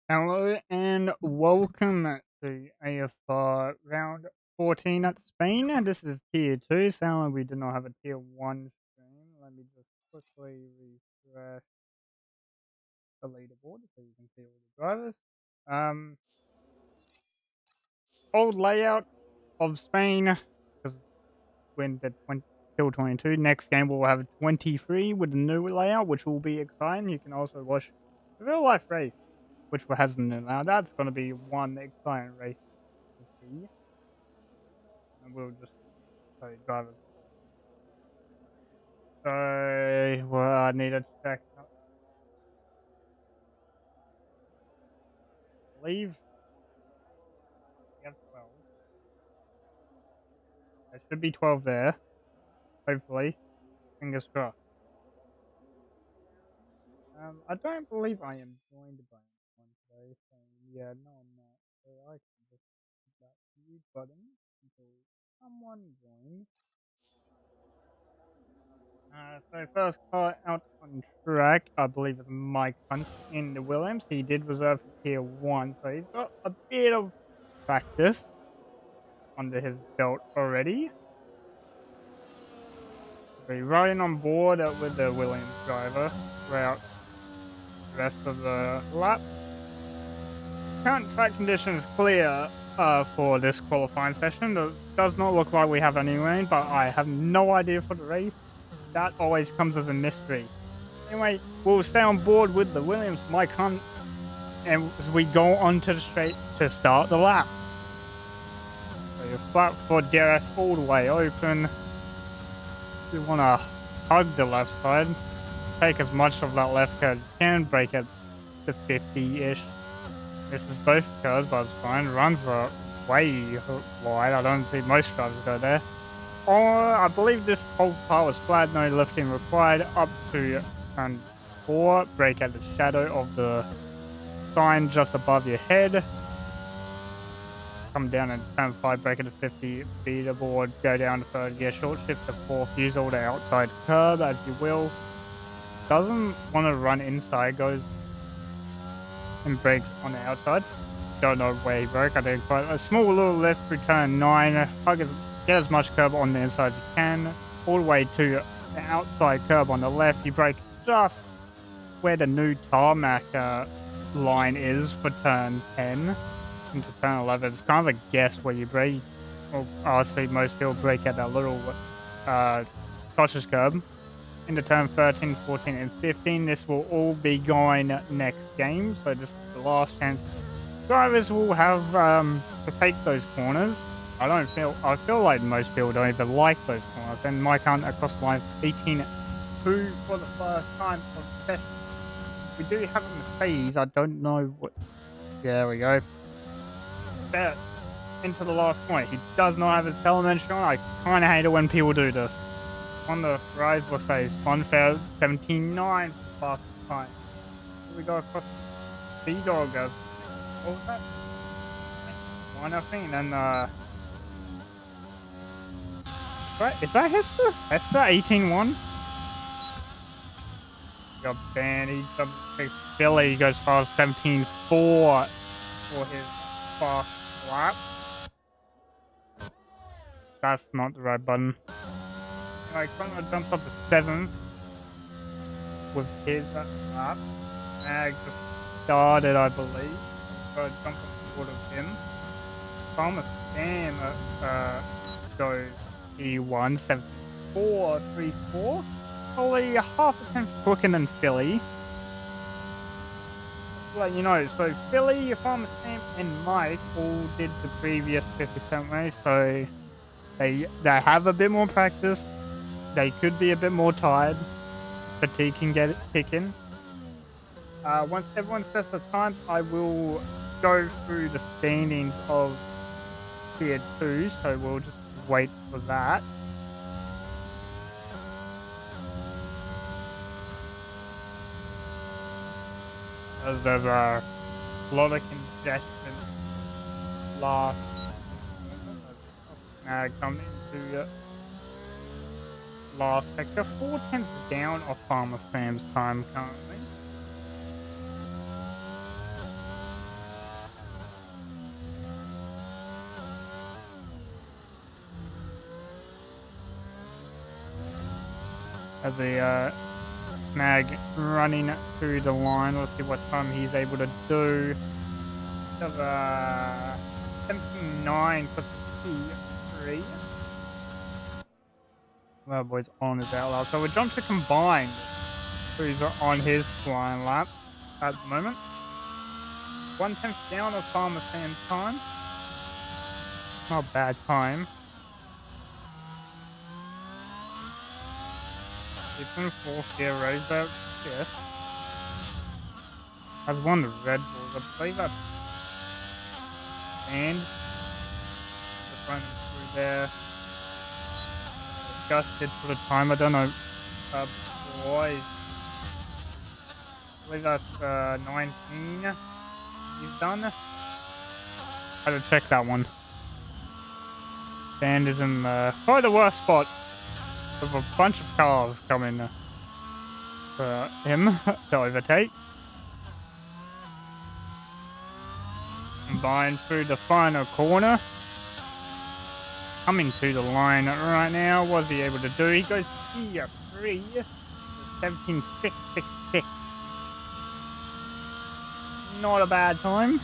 Hello and welcome to AFR round 14 at Spain. This is tier 2. Sadly, we did not have a tier 1 stream. Let me just quickly refresh the leaderboard so you can see all the drivers. Um, Old layout of Spain because when the 20, still 22. Next game we'll have 23 with the new layout, which will be exciting. You can also watch the real life race, which hasn't allowed. That's going to be one exciting race to see. And we'll just play drivers. So, well, I need to check. I believe we have 12. There should be 12 there. Hopefully, fingers crossed. I don't believe I am joined by anyone today. So yeah, no, I'm not. So I can just hit that mute button until someone joins. So first car out on track, I believe is Mike Hunt in the Williams. He did reserve for tier 1, so he's got a bit of practice under his belt already. Be riding on board with the Williams driver throughout the rest of the lap. Current track conditions clear for this qualifying session. It does not look like we have any rain, but I have no idea for the race. That always comes as a mystery. Anyway, we'll stay on board with the Williams Mike Hunt and as we go onto the straight to start the lap. So your flat foot DRS all the way open. We want to hug the left side, take as much of that left curve as you can, brake it to 50-ish. This is both curves, but it's fine. Runs are way wide. I don't see most drivers go there. I believe this whole part was flat, no lifting required, up to turn 4. Brake at the shadow of the sign just above your head. Come down and turn 5, brake at 50 feet aboard, go down to 3rd gear, short shift to 4th, use all the outside curb as you will. Doesn't want to run inside, goes and brakes on the outside. Don't know where he broke, I think, but a small little lift through turn 9, get as much curb on the inside as you can, all the way to the outside curb on the left. You brake just where the new tarmac line is for turn 10. Into turn 11, it's kind of a guess where you brake. Well, I see most people brake at that little cautious curb. Into turn 13, 14, and 15, this will all be going next game. So this is the last chance drivers will have to take those corners. I feel like most people don't even like those corners. And Mike Hunt across the line 18-2 for the first time of the session. We do have a Mercedes. I don't know what. Yeah, there we go. There, into the last point. He does not have his telemetry on. I kind of hate it when people do this. On the rise, looks like it's 1:79 for fastest time. Here we go across the B-Dog. What was that? One, I think. And then, right, is that Hester? Hester 18-1? Got banned. He double takes Billy. He goes fast 17-4 for his fast lap. That's not the right button. Anyway, Chrono jumps up to 7th with his lap. Mag just started, I believe. So jump up forward of him. Thomas Sam goes E1, 74, 3-4. Only half a tenth quicker than Philly. Let you know, so Philly, Farmer Sam, and Mike all did the previous 50% race, so they have a bit more practice. They could be a bit more tired. Fatigue can get it kicking. Once everyone sets the times, I will go through the standings of tier 2, so we'll just wait for that. As there's a lot of congestion last coming into last sector. 4 tenths down off Farmer Sam's time currently. as a snag running through the line. Let's see what time he's able to do. Of 79 for P3. Well, boys on his out loud. So we jump to combine. Who's on his flying lap at the moment. 1/10 down of Farmer Sam's time. Not a bad time. It's in fourth gear, Rosebud. Yes. Has won the Red Bulls. I believe that. And just running through there. Adjusted for the time. I don't know. Boys. I believe that's 19. He's done. I had to check that one. Dan is in probably the worst spot with a bunch of cars coming for him to overtake. Combined through the final corner. Coming to the line right now. What's he able to do? He goes here, 3, 17.666. Not a bad time.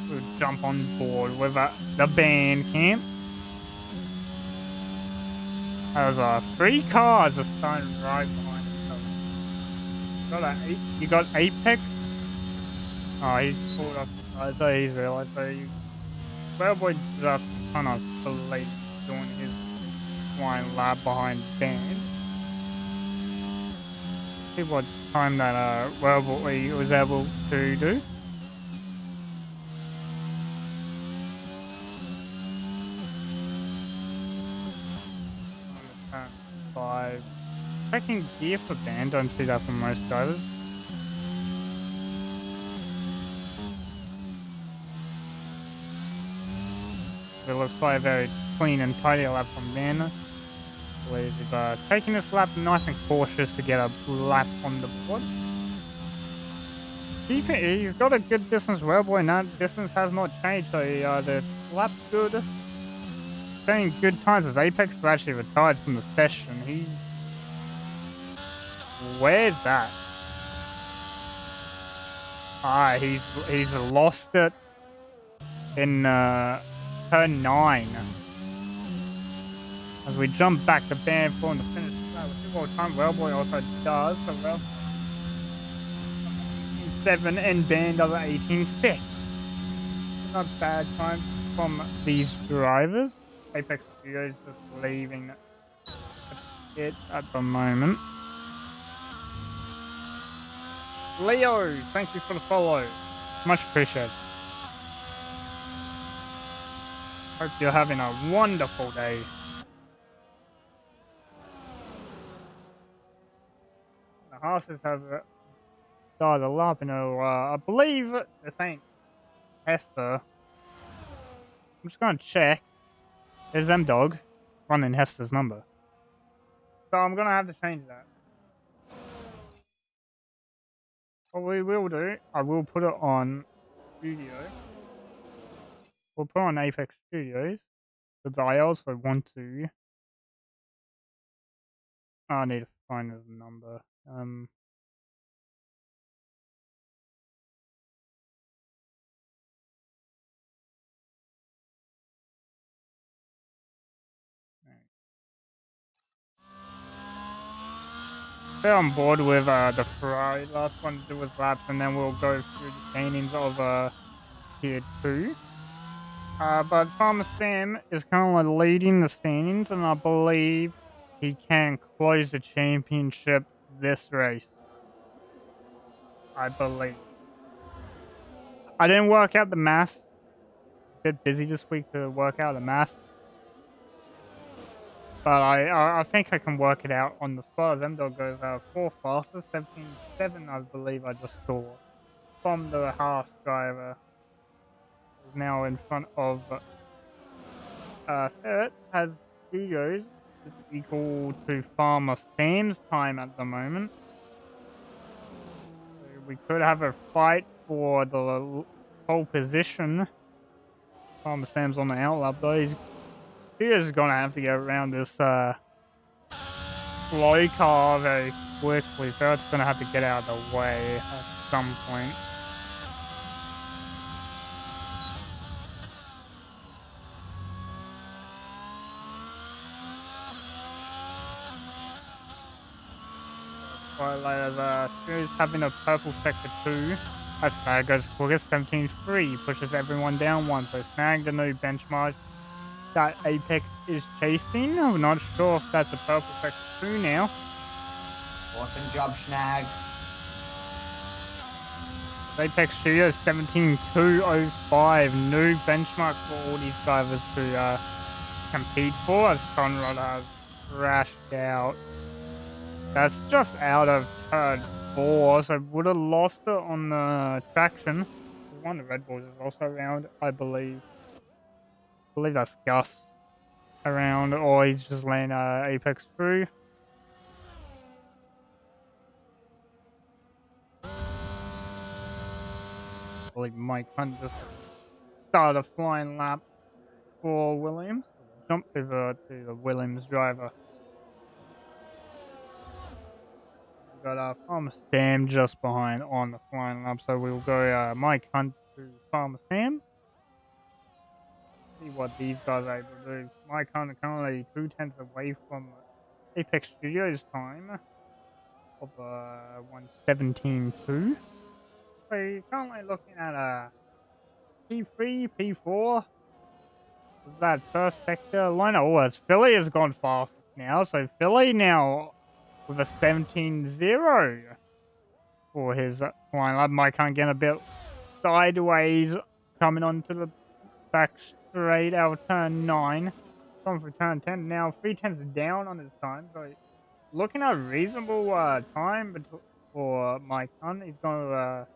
We'll jump on board with the band camp. There's 3 cars are starting right behind each other. You got Apex. Oh, he's pulled up. So he's realized. So Railboy just kind of delayed doing his flying lap behind band. See what time that Railboy was able to do. 5. Checking gear for band, don't see that from most drivers. It looks like a very clean and tidy lap from Ben. I believe he's taking this lap nice and cautious to get a lap on the board. He's got a good distance, Railboy, and that distance has not changed, so the lap's good. Getting good times as Apex was actually retired from the session. Where's that? He's lost it in turn 9. As we jump back to band 4 in the finish. Well, time Railboy also does. So well, 7 and band does 18.6. Not bad time from these drivers. Apex Studios just leaving it at the moment. Leo, thank you for the follow. Much appreciated. Hope you're having a wonderful day. The horses have started a lap, and I believe this ain't Hester. I'm just gonna check. There's M-Dog running Hester's number. So I'm gonna have to change that. What we will do, I will put it on Studio. We'll put it on Apex Studios. Because I also want to... I need to find his number. Stay on board with the Ferrari. Last one to do was laps, and then we'll go through the standings of Tier 2. But Farmer Sam is currently leading the standings, and I believe he can close the championship this race. I believe. I didn't work out the maths. A bit busy this week to work out the maths. But I think I can work it out on the spot as M-Dog goes 4th fastest, 17.7 I believe I just saw. From the half driver. Is now in front of third, has Egos is equal to Farmer Sam's time at the moment. So we could have a fight for the pole position Farmer Sam's on the outlap though. He is gonna have to get around this slow car very quickly. Ferret's gonna have to get out of the way at some point. Right, later, Stu's having a purple sector 2. As Snag goes quickest, 17.3, pushes everyone down one, so Snag the new benchmark that Apex is chasing. I'm not sure if that's a purple sector 2 now. Awesome job, Snags. Apex Studios 17.205, new benchmark for all these drivers to compete for, as Conrad has crashed out. That's just out of turn 4, so would have lost it on the traction. One of the Red Bulls is also around, I believe. I believe that's Gus around, or he's just laying Apex through. I believe Mike Hunt just started a flying lap for Williams. Jump over to the Williams driver. We've got Farmer Sam just behind on the flying lap, so we'll go Mike Hunt to Farmer Sam. See what these guys are able to do. Mike Hunt currently 2/10 away from Apex Studios time of 1:17.2. So you're currently looking at a P3, P4. That first sector line. Oh, as Philly has gone fast now. So Philly now with a 17.0 for his lineup. Mike Hunt getting a bit sideways coming onto the back straight out of turn 9. Going for turn 10 now. 3/10 down on his time. So looking at a reasonable time for Mike Hunt. He's going to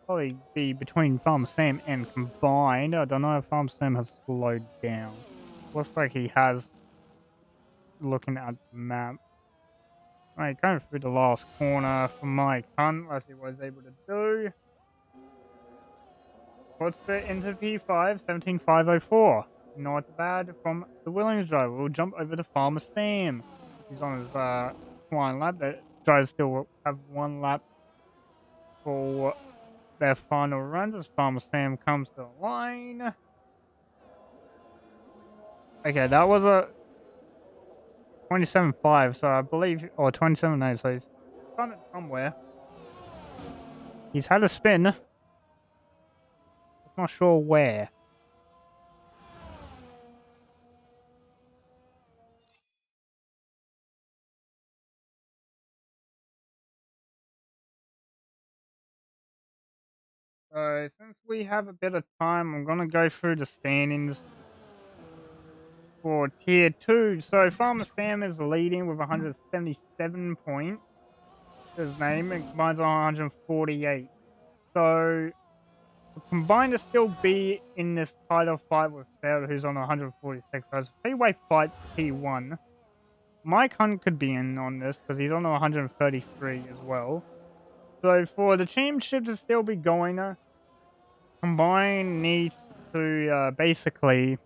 probably be between Farmer Sam and combined. I don't know if Farmer Sam has slowed down. Looks like he has, looking at the map. Right, going through the last corner for Mike Hunt, as he was able to do. Puts it into P5, 17.504. Not bad from the Williams driver. We'll jump over to Farmer Sam. He's on his flying lap. The drivers still have one lap for their final runs as Farmer Sam comes to the line. Okay, that was a 27.5, so I believe, or 27.8, so he's done it somewhere. He's had a spin. I'm not sure where. So since we have a bit of time, I'm going to go through the standings for Tier 2. So Farmer Sam is leading with 177 points. His name combines on 148. So combined to still be in this title fight with Sarah, who's on 146. So it's a three-way fight for P1. Mike Hunt could be in on this because he's on 133 as well. So for the championship to still be going, combined needs to basically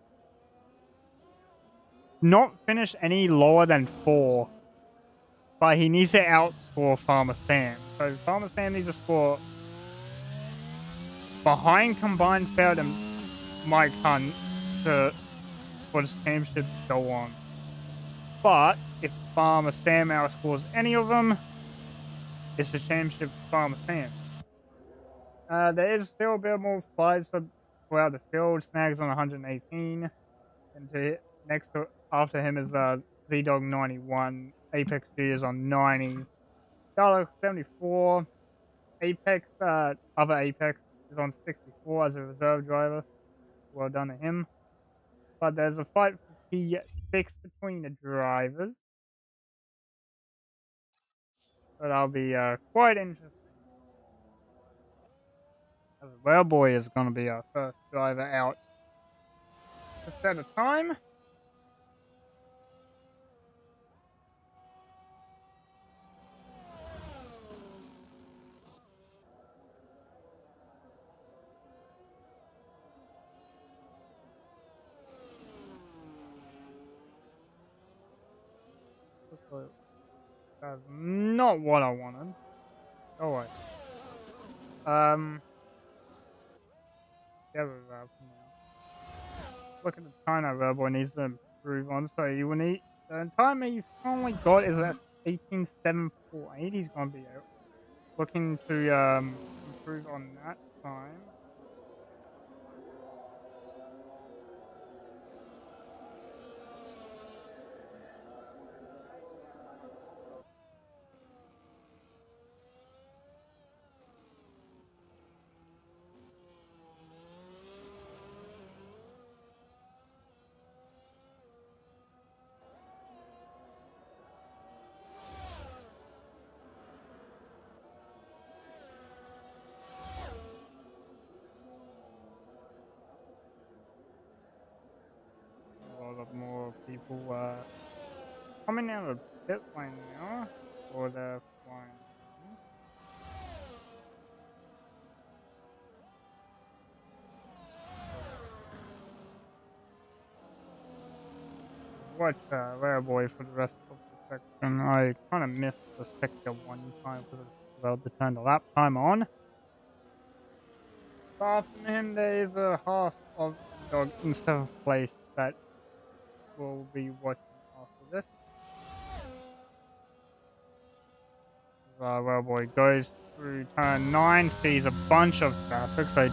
not finish any lower than 4. But he needs to outscore Farmer Sam. So Farmer Sam needs to score behind combined Fair and Mike Hunt for this championship to go on. But if Farmer Sam outscores any of them, it's the championship for Farmer Sam. There is still a bit more fights throughout the field. Snags on 118. And after him is Z-Dog 91. Apex G is on 90. Darlock 74. Apex, other Apex is on 64 as a reserve driver. Well done to him. But there's a fight for P6 between the drivers. So that'll be quite interesting. As Wellboy is going to be our first driver out to set a time. That's not what I wanted. Oh wait. Yeah, we're up now. Look at the time that Robo needs to improve on. So you will need the time he's currently got is at 18.748. He's gonna be looking to improve on that time. A lot of more people coming out of pit lane now for the flying run. What boy for the rest of the section. I kind of missed the sector one time because I was about to turn the lap time on. But after him, there is a half of dog in 7th place that will be watching after this. Boy goes through turn 9, sees a bunch of traffic, so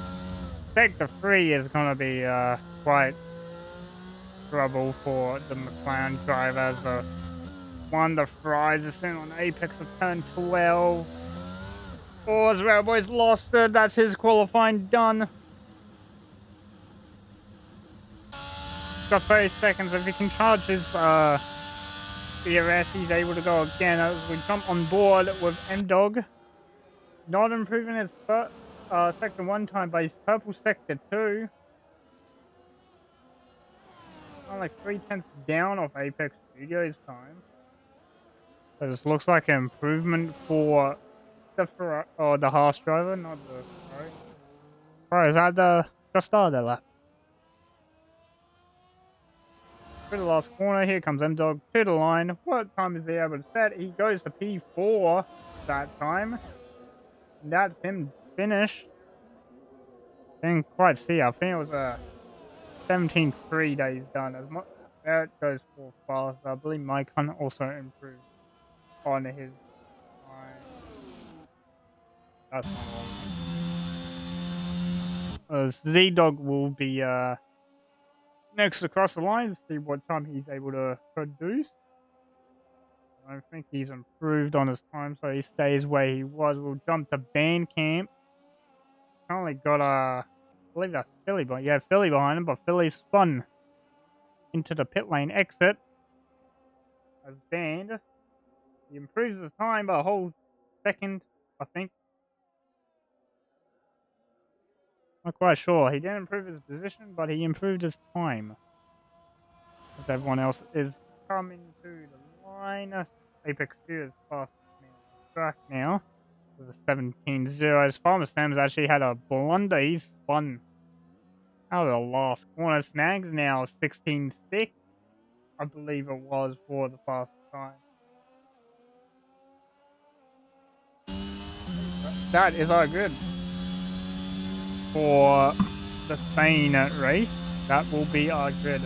sector 3 is going to be quite trouble for the McLaren drivers. One, the Fries is in on apex of turn 12. Oh, Railboy's lost it. That's his qualifying done. Got 30 seconds. If he can charge his DRS, he's able to go again as we jump on board with M-Dog. Not improving his sector 1 time, but his purple sector 2. Only 3/10 down off Apex Studios time. So this looks like an improvement for the Haas driver, not the Ferrari. Alright, is that the start of the lap? Through the last corner, here comes M-Dog to the line. What time is he able to set? He goes to P4 that time. And that's him finished. Didn't quite see. I think it was a 17.3 that he's done. As much that goes for fast. I believe Mike Hunt also improved on his time. That's not all. Z-Dog will be next across the line, see what time he's able to produce. I don't think he's improved on his time, so he stays where he was. We'll jump to Bandcamp. Currently got I believe that's Philly, but yeah, Philly behind him, but Philly spun into the pit lane exit as banned. He improves his time by a whole second, I think. Not quite sure. He didn't improve his position, but he improved his time. As everyone else is coming to the line. Apex 2 is fast on the track now. With a 17.0. Farmer Sam's actually had a blunder. He spun out of the last corner. Snags now 16.6. I believe it was for the fast time. That is our good for the Spain race. That will be our grid.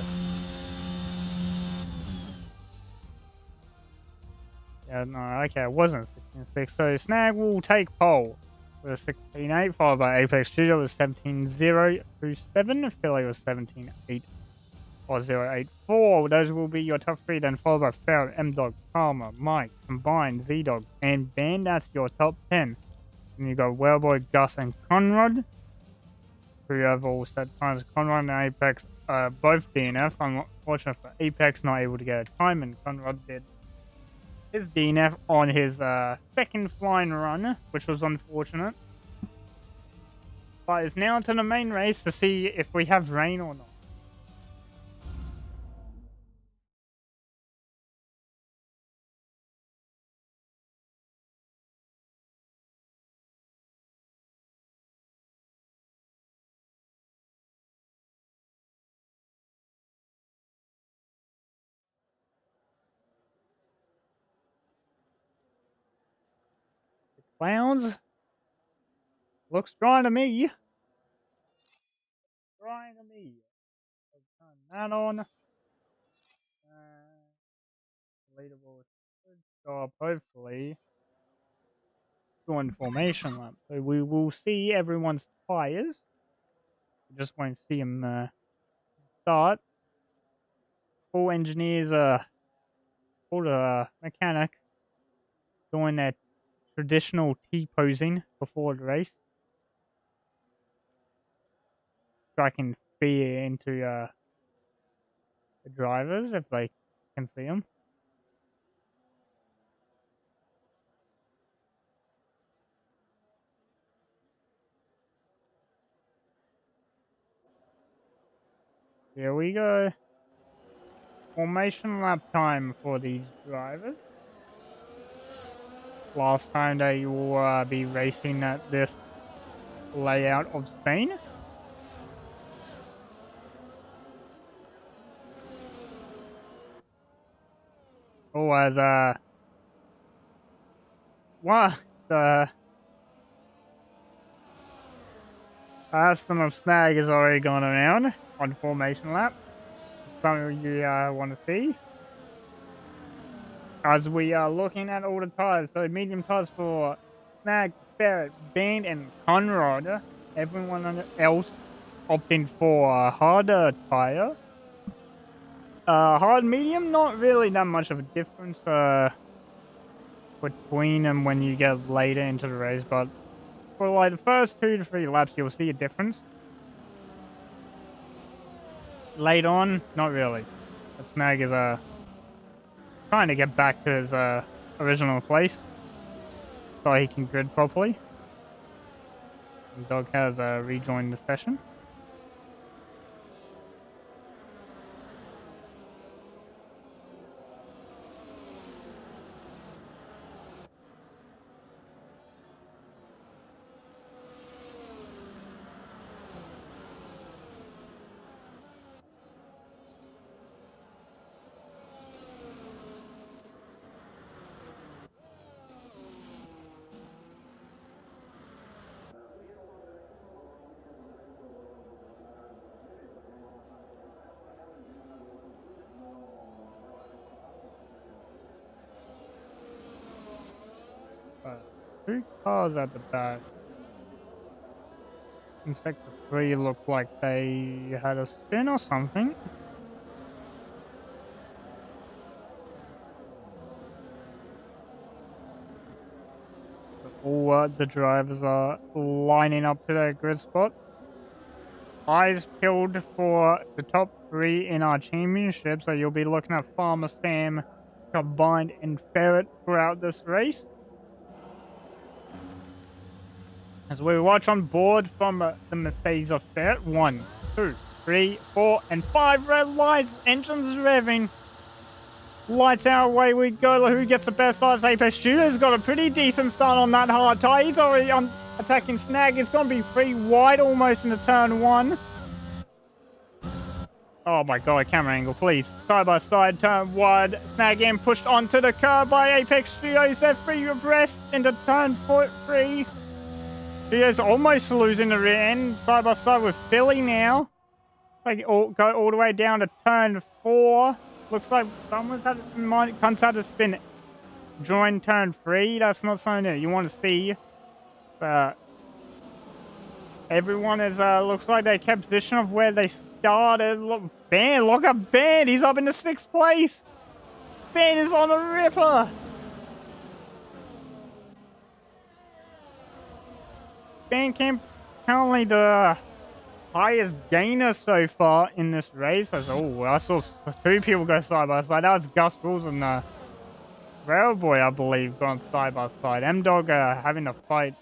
Yeah, no, okay, it wasn't 16.6. So Snag will take pole with a 16.8, followed by Apex Studio with 17.027. Philly was 17.8 or 0.84. Those will be your top 3, then followed by Farrell, M-Dog, Palmer, Mike, Combined, Z-Dog, and Band. That's your top 10. And you got Wellboy, Gus, and Conrad, who have all set times. Conrad and Apex, both DNF. Unfortunate for Apex, not able to get a time, and Conrad did his DNF on his second flying run, which was unfortunate. But it's now to the main race to see if we have rain or not. clouds. Looks dry to me. Dry to me. Let's turn that on. Leaderboard should show up, hopefully. Join formation lap. So we will see everyone's tires. We just won't see them start. All engineers, all the mechanics doing their traditional T-posing before the race. So I can feed into the drivers if they can see them. Here we go. Formation lap time for these drivers. Last time they will be racing at this layout of Spain. Oh, as what the Aston of Snag is already gone around on formation lap. Something you want to see. As we are looking at all the tires, so medium tires for Snag, Ferret, Band, and Conrad. Everyone else opting for a harder tire. Hard medium, not really that much of a difference between them when you get later into the race, but for like the first 2 to 3 laps, you'll see a difference. Late on, not really. The Snag is trying to get back to his original place so he can grid properly. The dog has rejoined the session. Two cars at the back. In sector 3 looked like they had a spin or something. All the drivers are lining up to their grid spot. Eyes peeled for the top 3 in our championship, so you'll be looking at Farmer Sam, Combined, and Ferret throughout this race. As we watch on board from the Mercedes of Ferret, 1, 2, 3, 4, and 5 red lights, engines revving. Lights out, away we go. Who gets the best lights? Apex Studios got a pretty decent start on that hard tire. He's already attacking Snag. It's going to be 3 wide almost into turn 1. Oh my god, camera angle, please. Side by side, turn wide. Snag in, pushed onto the curb by Apex Studios. They're 3 abreast into turn 3. Studios almost losing the rear end. Side by side with Philly now. They go all the way down to turn 4. Looks like someone's had a spin. Cunt's had a spin. Join turn 3. That's not something that you want to see. But everyone is, looks like they kept position of where they started. Look at Band. He's up in the 6th place. Band is on a ripper. Band Camp currently the highest gainer so far in this race. I saw 2 people go side by side. That was Gus Rules and Railboy, I believe, gone side by side. M-Dog having to fight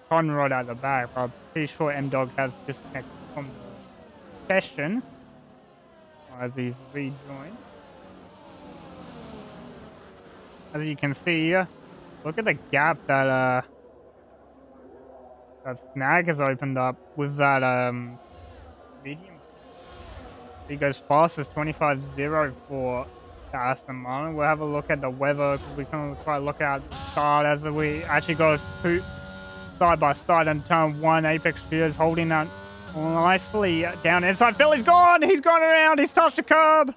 Conrad at the back. I'm pretty sure M-Dog has disconnected from the session as he's rejoined. As you can see, look at the gap that that Snag has opened up with that medium. He goes fastest 25.0 for Aston Martin. We'll have a look at the weather because we can quite look at the start as we actually go side by side in turn 1. Apex Studios holding that nicely down inside. Philly's gone! He's gone around! He's touched the curb!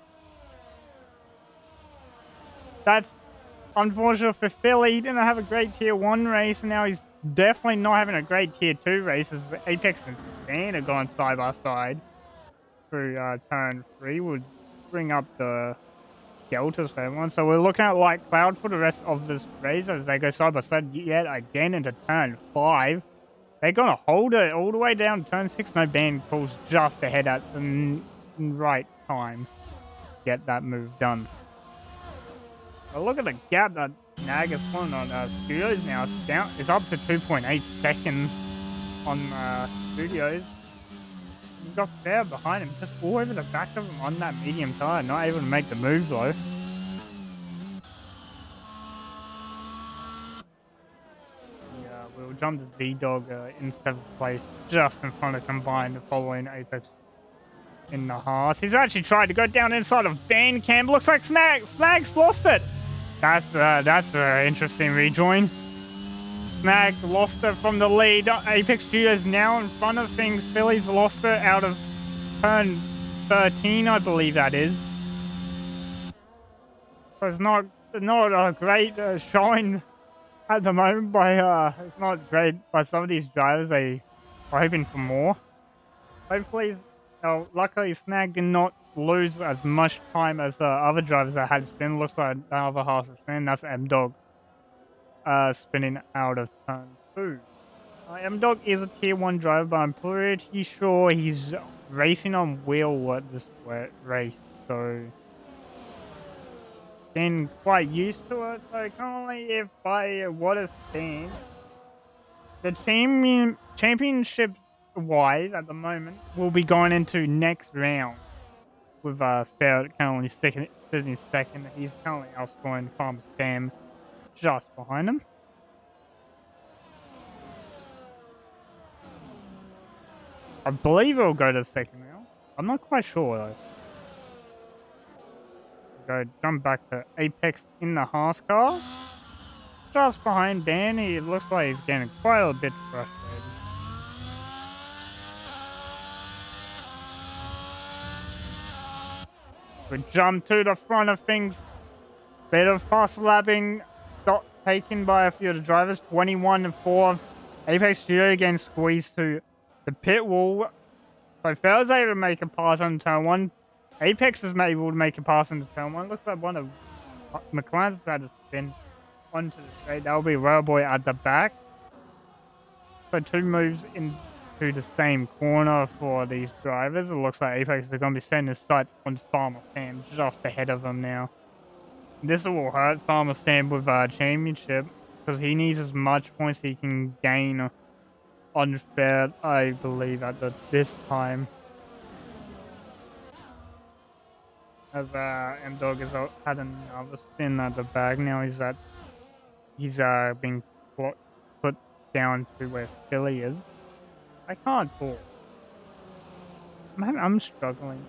That's unfortunate for Philly. He didn't have a great tier 1 race, and now he's definitely not having a great tier 2 race as Apex and Dan are going side by side through turn 3. Would bring up the deltas for everyone. So we're looking at light cloud for the rest of this race as they go side by side yet again into turn 5. They're going to hold it all the way down to turn 6. No ban calls just ahead at the right time to get that move done. But look at the gap that Nag is pulling on Studios now. It's up to 2.8 seconds on Studios. You've got Fair behind him, just all over the back of him on that medium tire, not able to make the move though. Yeah, we'll jump to Z-Dog in 7th place, just in front of Combined, following Apex in the Haas. He's actually tried to go down inside of Bandcamp. Looks like Snag's lost it. That's an interesting rejoin. Snag lost it from the lead. Apex Studios now in front of things. Philly's lost it out of turn 13, I believe that is. So it's not a great showing at the moment by it's not great by some of these drivers. They are hoping for more. Hopefully, luckily Snag did not lose as much time as the other drivers that had spin. Looks like the other half of spin. That's M-Dog. Spinning out of turn 2. M-Dog is a tier 1 driver, but I'm pretty sure he's racing on wheel at this race, so getting quite used to it. So currently, if by what is seen, the championship wise at the moment will be going into next round with Fair currently sitting second. He's currently outscoring Farmer Sam just behind him. I believe it'll go to second round. I'm not quite sure though. Go jump back to Apex in the Haas car. Just behind Ben. He looks like he's getting quite a bit frustrated. We jump to the front of things. Bit of fast lapping. Stop taken by a few of the drivers. 21 and 4. Apex Studio again squeezed to the pit wall. So Fair's able to make a pass on turn 1. Apex is able to make a pass into turn 1. Looks like one of McLaren's had to spin onto the straight. That'll be Railboy at the back. So 2 moves into the same corner for these drivers. It looks like Apex is going to be setting his sights on Farmer Sam just ahead of him now. This will hurt Farmer Sam with championship because he needs as much points he can gain on Fair, I believe, at this time. As M-Dog has had another spin at the back. Now he's being put down to where Philly is. I can't talk. I'm struggling.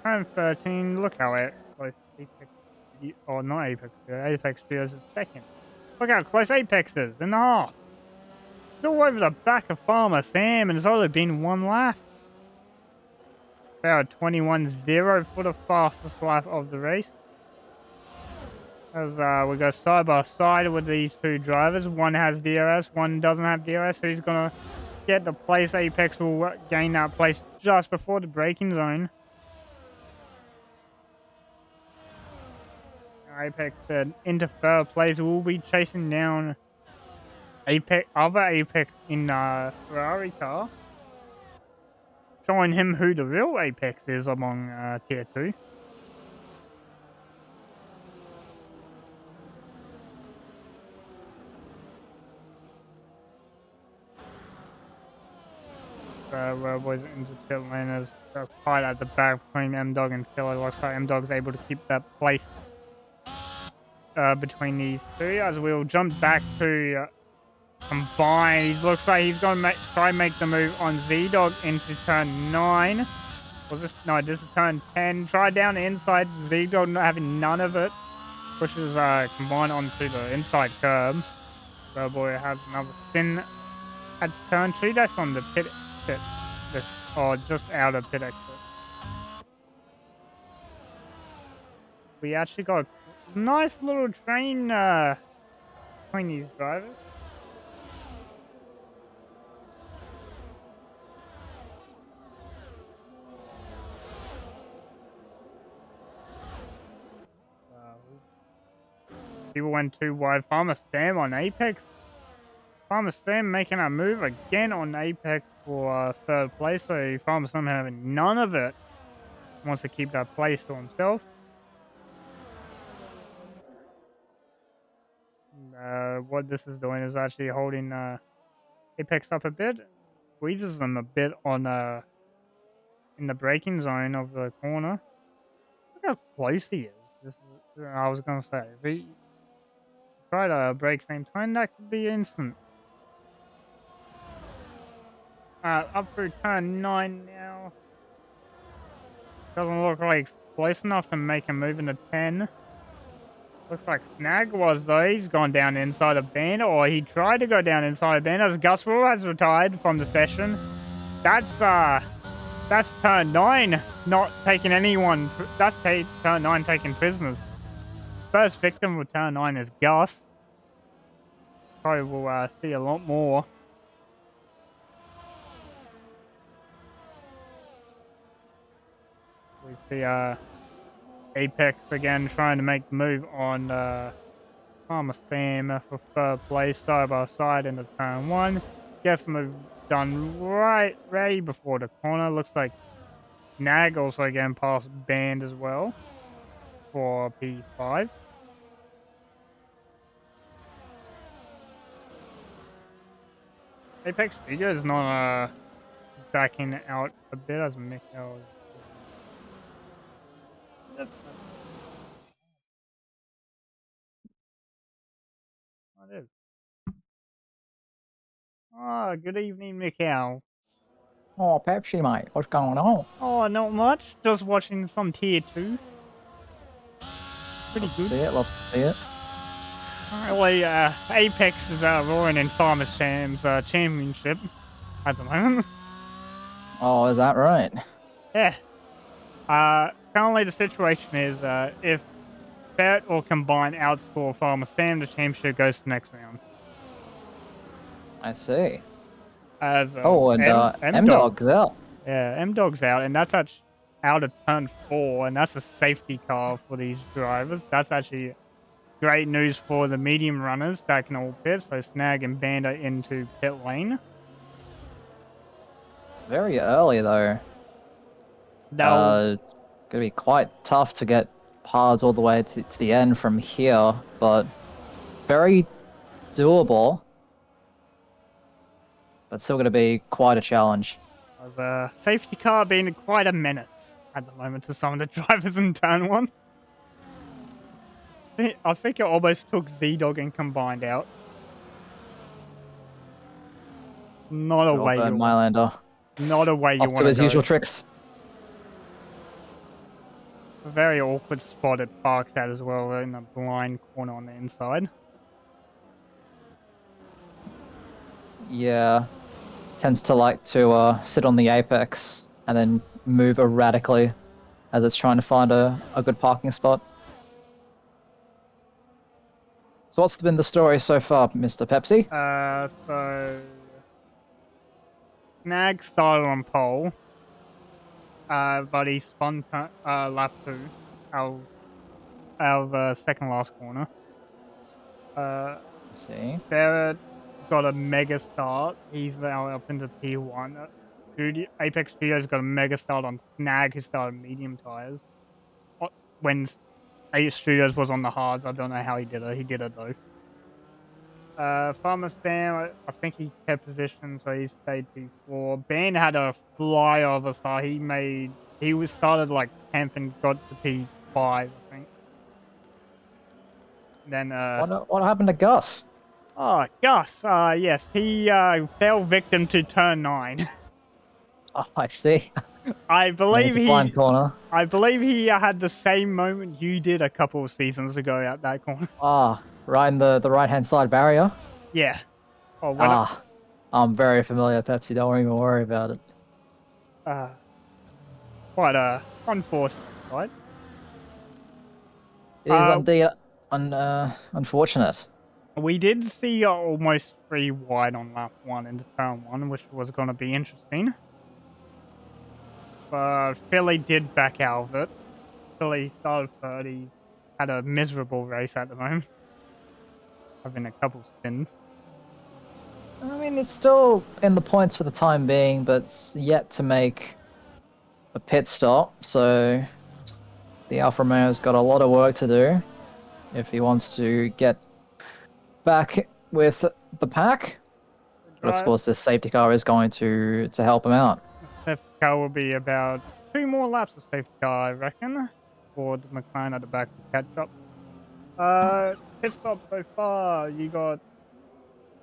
Turn 13, look how close Apex, or not Apex, Apex Studios is second. Look how close Apex is in the half. It's all over the back of Farmer Sam, and it's only been 1 lap. About 21-0 for the fastest lap of the race. As we go side by side with these 2 drivers. One has DRS, one doesn't have DRS. Who's going to get the place? Apex will gain that place just before the braking zone. Apex into 3rd place. Will be chasing down other Apex in Ferrari car. Showing him who the real Apex is among tier 2. Boys into pit lane as fight at the back between M-Dog and Philly. Looks like M-Dog's able to keep that place between these 2 as we'll jump back to combine. He looks like he's going to try and make the move on Z-Dog into turn 9. Was this? No, this is turn 10. Try down the inside. Z-Dog not having none of it. Pushes combine onto the inside curb. Boy has another spin at turn 2. That's on the pit. This, or just out of pit exit. We actually got a nice little train between these drivers. People went too wide. Farmer Sam on Apex. Farmer Sam making a move again on Apex for 3rd place. So Farmer Sam having none of it. Wants to keep that place to himself. What this is doing is actually holding Apex up a bit. Squeezes them a bit on in the braking zone of the corner. Look how close he is. This is, I was gonna say, if he try to brake same time, that could be instant. Up through turn 9 now. Doesn't look like it's close enough to make a move into 10. Looks like Snag was though. He's gone down inside of Band, or he tried to go down inside of Band as Gus Rule has retired from the session. That's turn 9 not taking anyone. That's turn 9 taking prisoners. First victim of turn 9 is Gus. Probably will see a lot more. We see Apex again trying to make the move on Farmer Sam for 3rd place, side by side into turn 1. Gets the move done right before the corner. Looks like Nag also getting past Band as well for P5. Apex Studio is not backing out a bit as Mikhail. It is. Oh, good evening, Mikhail. Oh, Pepsi, mate. What's going on? Oh, not much. Just watching some tier 2. Pretty good. Love to see it. Well, Apex is roaring in Farmer Sam's championship at the moment. Oh, is that right? Yeah. Currently the situation is if Ferret or Combine outscore Farmer Sam, the championship goes to the next round. I see. As M-Dog's out. Yeah, M-Dog's out, and that's actually out of turn 4, and that's a safety car for these drivers. That's actually great news for the medium runners that can all pit, so Snag and Banda into pit lane. Very early, though. It's going to be quite tough to get paths all the way to the end from here, but very doable. But still going to be quite a challenge. The safety car being quite a menace at the moment to some of the drivers in turn 1. I think it almost took Z-Dog and Combined out. Not a way you want. Mylander. Not a way you want to his usual tricks. A very awkward spot it parks at as well, in the blind corner on the inside. Yeah. Tends to like to sit on the apex and then move erratically as it's trying to find a good parking spot. So what's been the story so far, Mr. Pepsi? So Snag started on pole, but he spun lap 2 out of second last corner. See. Barrett got a mega start. He's now up into P1. Apex Studios got a mega start on Snag, who started medium tires. When Apex Studios was on the hards, I don't know how he did it. He did it though. Farmer Sam, I think he kept position, so he stayed P4. Ben had a flyover start. He was started like 10th and got to P5, I think. Then what happened to Gus? Oh, Gus. Yes, he fell victim to turn 9. Oh, I see. I And believe it's a blind corner. he had the same moment you did a couple of seasons ago at that corner. Ah, right in the right-hand side barrier. Yeah. Oh, when Ah, I'm very familiar, Pepsi. Don't even worry about it. quite unfortunate, right? It is indeed unfortunate. We did see almost 3 wide on lap 1 into turn 1, which was going to be interesting. But Philly did back out of it. Philly started 30, had a miserable race at the moment, having a couple spins. I mean, it's still in the points for the time being, but it's yet to make a pit stop. So the Alfa Romeo's got a lot of work to do if he wants to get back with the pack. But of course, this safety car is going to help him out. The safety car will be about 2 more laps of safety car, I reckon, for the McLaren at the back to catch up. Pit stop so far, you got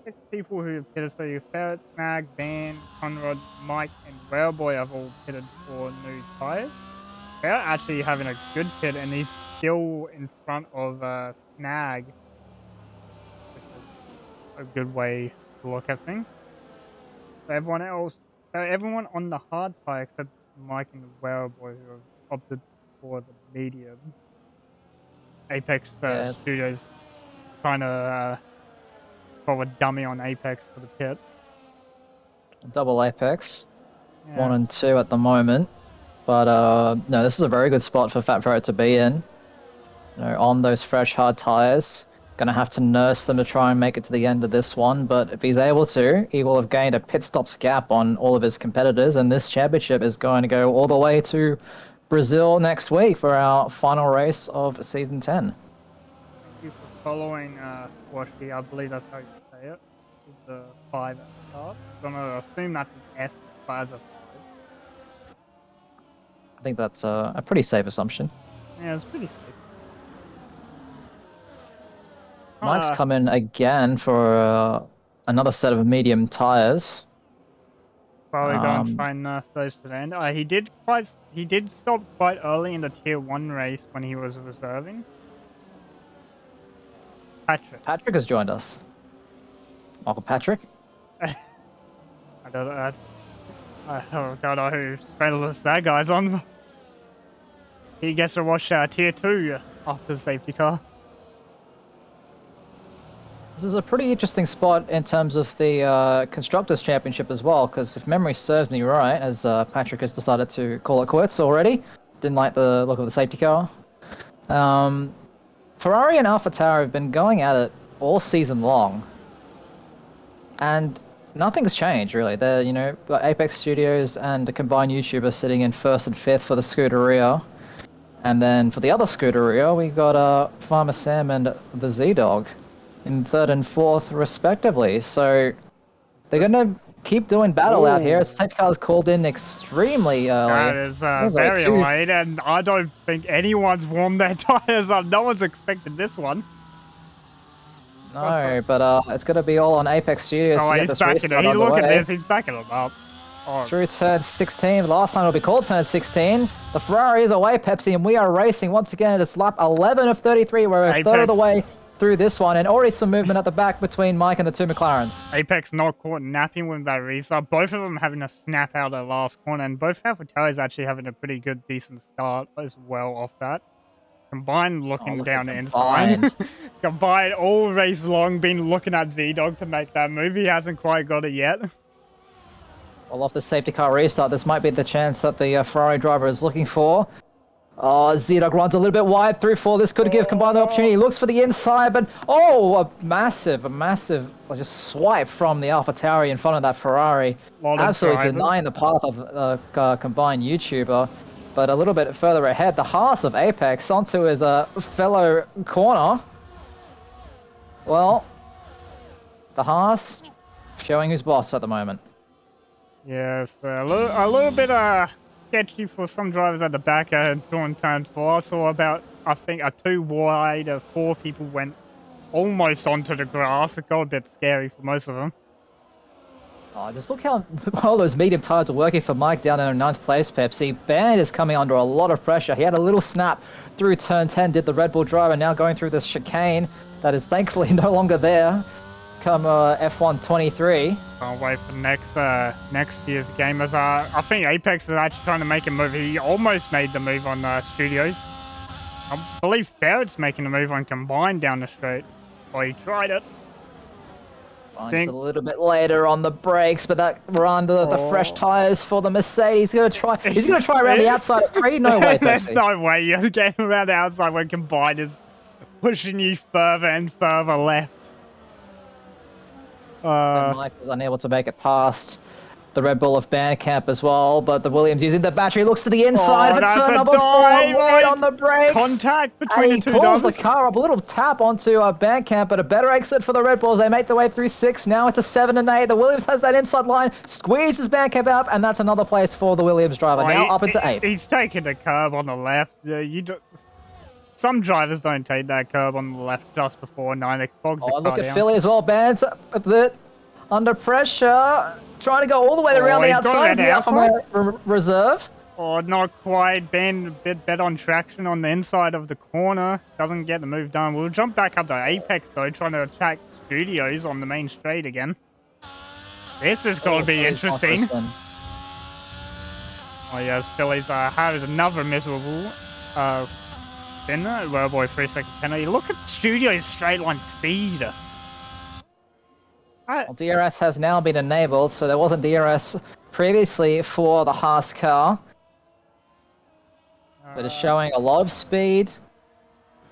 6 people who have pitted. So you Ferret, Snag, Dan, Conrad, Mike, and Railboy have all pitted for new tyres. Ferret actually having a good pit, and he's still in front of Snag, which is a good way to look at things. So everyone on the hard tyre except Mike and the Railboy who have opted for the medium. Apex Studios trying to throw a dummy on Apex for the pit. Double Apex, Yeah. 1 and 2 at the moment. But no, this is a very good spot for Fat Ferret to be in. You know, on those fresh hard tires. Gonna have to nurse them to try and make it to the end of this one, but if he's able to, he will have gained a pit stops gap on all of his competitors, and this championship is going to go all the way to Brazil next week for our final race of season 10. Thank you for following Washi. I believe that's how you say it. With the 5 at the start. I'm gonna assume that's an S as a 5. I think that's a pretty safe assumption. Yeah, it's pretty safe. Mike's come in again for another set of medium tires. Probably going to try and nurse those to the end. He did stop quite early in the tier 1 race when he was reserving. Patrick has joined us. Welcome, Patrick. I don't know who specialist that guy's on. He gets to watch tier 2 after the safety car. This is a pretty interesting spot in terms of the Constructors' Championship as well, because if memory serves me right, as Patrick has decided to call it quits already, didn't like the look of the safety car. Ferrari and AlphaTauri have been going at it all season long, and nothing's changed really. They're, you know, Apex Studios and the combined YouTube are sitting in 1st and 5th for the Scuderia, and then for the other Scuderia, we got Farmer Sam and the Z-Dog in 3rd and 4th respectively. So they're gonna keep doing battle out here. Safety car's called in extremely early. That is very late, and I don't think anyone's warmed their tires up. No one's expected this one. No, but it's gonna be all on Apex Studios to get this restart underway. Look at this, he's backing them up. Oh. Through turn 16, the last time it'll be called turn 16. The Ferrari is away, Pepsi, and we are racing once again. It's lap 11 of 33. We're a third of the way through this one, and already some movement at the back between Mike and the 2 McLarens. Apex not caught napping with that restart. Both of them having a snap out of the last corner, and both AlphaTauri's actually having a pretty good, decent start as well off that. Combined looking down the inside. Combined all race long been looking at Z-Dog to make that move. He hasn't quite got it yet. Well, off the safety car restart, this might be the chance that the Ferrari driver is looking for. Oh, Z-Dog runs a little bit wide through 4. This could give Combined the opportunity. He looks for the inside, but a massive just swipe from the AlphaTauri in front of that Ferrari. Absolutely denying the path of the Combined YouTuber. But a little bit further ahead, the Haas of Apex onto his fellow corner. Well, the Haas showing who's boss at the moment. Yes, a little bit sketchy for some drivers at the back during turn 4. I saw about, I think, a 2 wide, 4 people went almost onto the grass. It got a bit scary for most of them. Oh, just look how well those medium tires are working for Mike down in 9th place, Pepsi. Band is coming under a lot of pressure. He had a little snap through turn 10, did the Red Bull driver, now going through this chicane that is thankfully no longer there come F1 23. Can't wait for next year's game. As I think Apex is actually trying to make a move. He almost made the move on Studios. I believe Ferret's making a move on Combined down the straight. Well, he tried it. Just a little bit later on the brakes, but we're under the fresh tires for the Mercedes. He's gonna try around the outside of 3. No way, There's Pepsi. no way you're getting around the outside when Combined is pushing you further and further left. And Mike was unable to make it past the Red Bull of Bandcamp as well, but the Williams using the battery looks to the inside of turn number 4, wide on the brakes. Contact between the two pulls drivers. the car up, a little tap onto Bandcamp, but a better exit for the Red Bulls. They make their way through 6, now into 7 and 8. The Williams has that inside line, squeezes Bandcamp out, and that's another place for the Williams driver. Now up into 8. He's taking the curb on the left. Some drivers don't take that curb on the left just before 9. It bogs the car Look at down. Philly as well. Band's a bit under pressure. Trying to go all the way around the outside. Reserve. Oh, not quite. Been a bit better on traction on the inside of the corner. Doesn't get the move done. We'll jump back up to Apex, though, trying to attack Studios on the main straight again. This is going to be interesting. Oh, yes. Phillies had another miserable spinner. Well, boy, 3-second penalty. Look at Studios' straight line speed. Well, DRS has now been enabled, so there wasn't DRS previously for the Haas car. But it's showing a lot of speed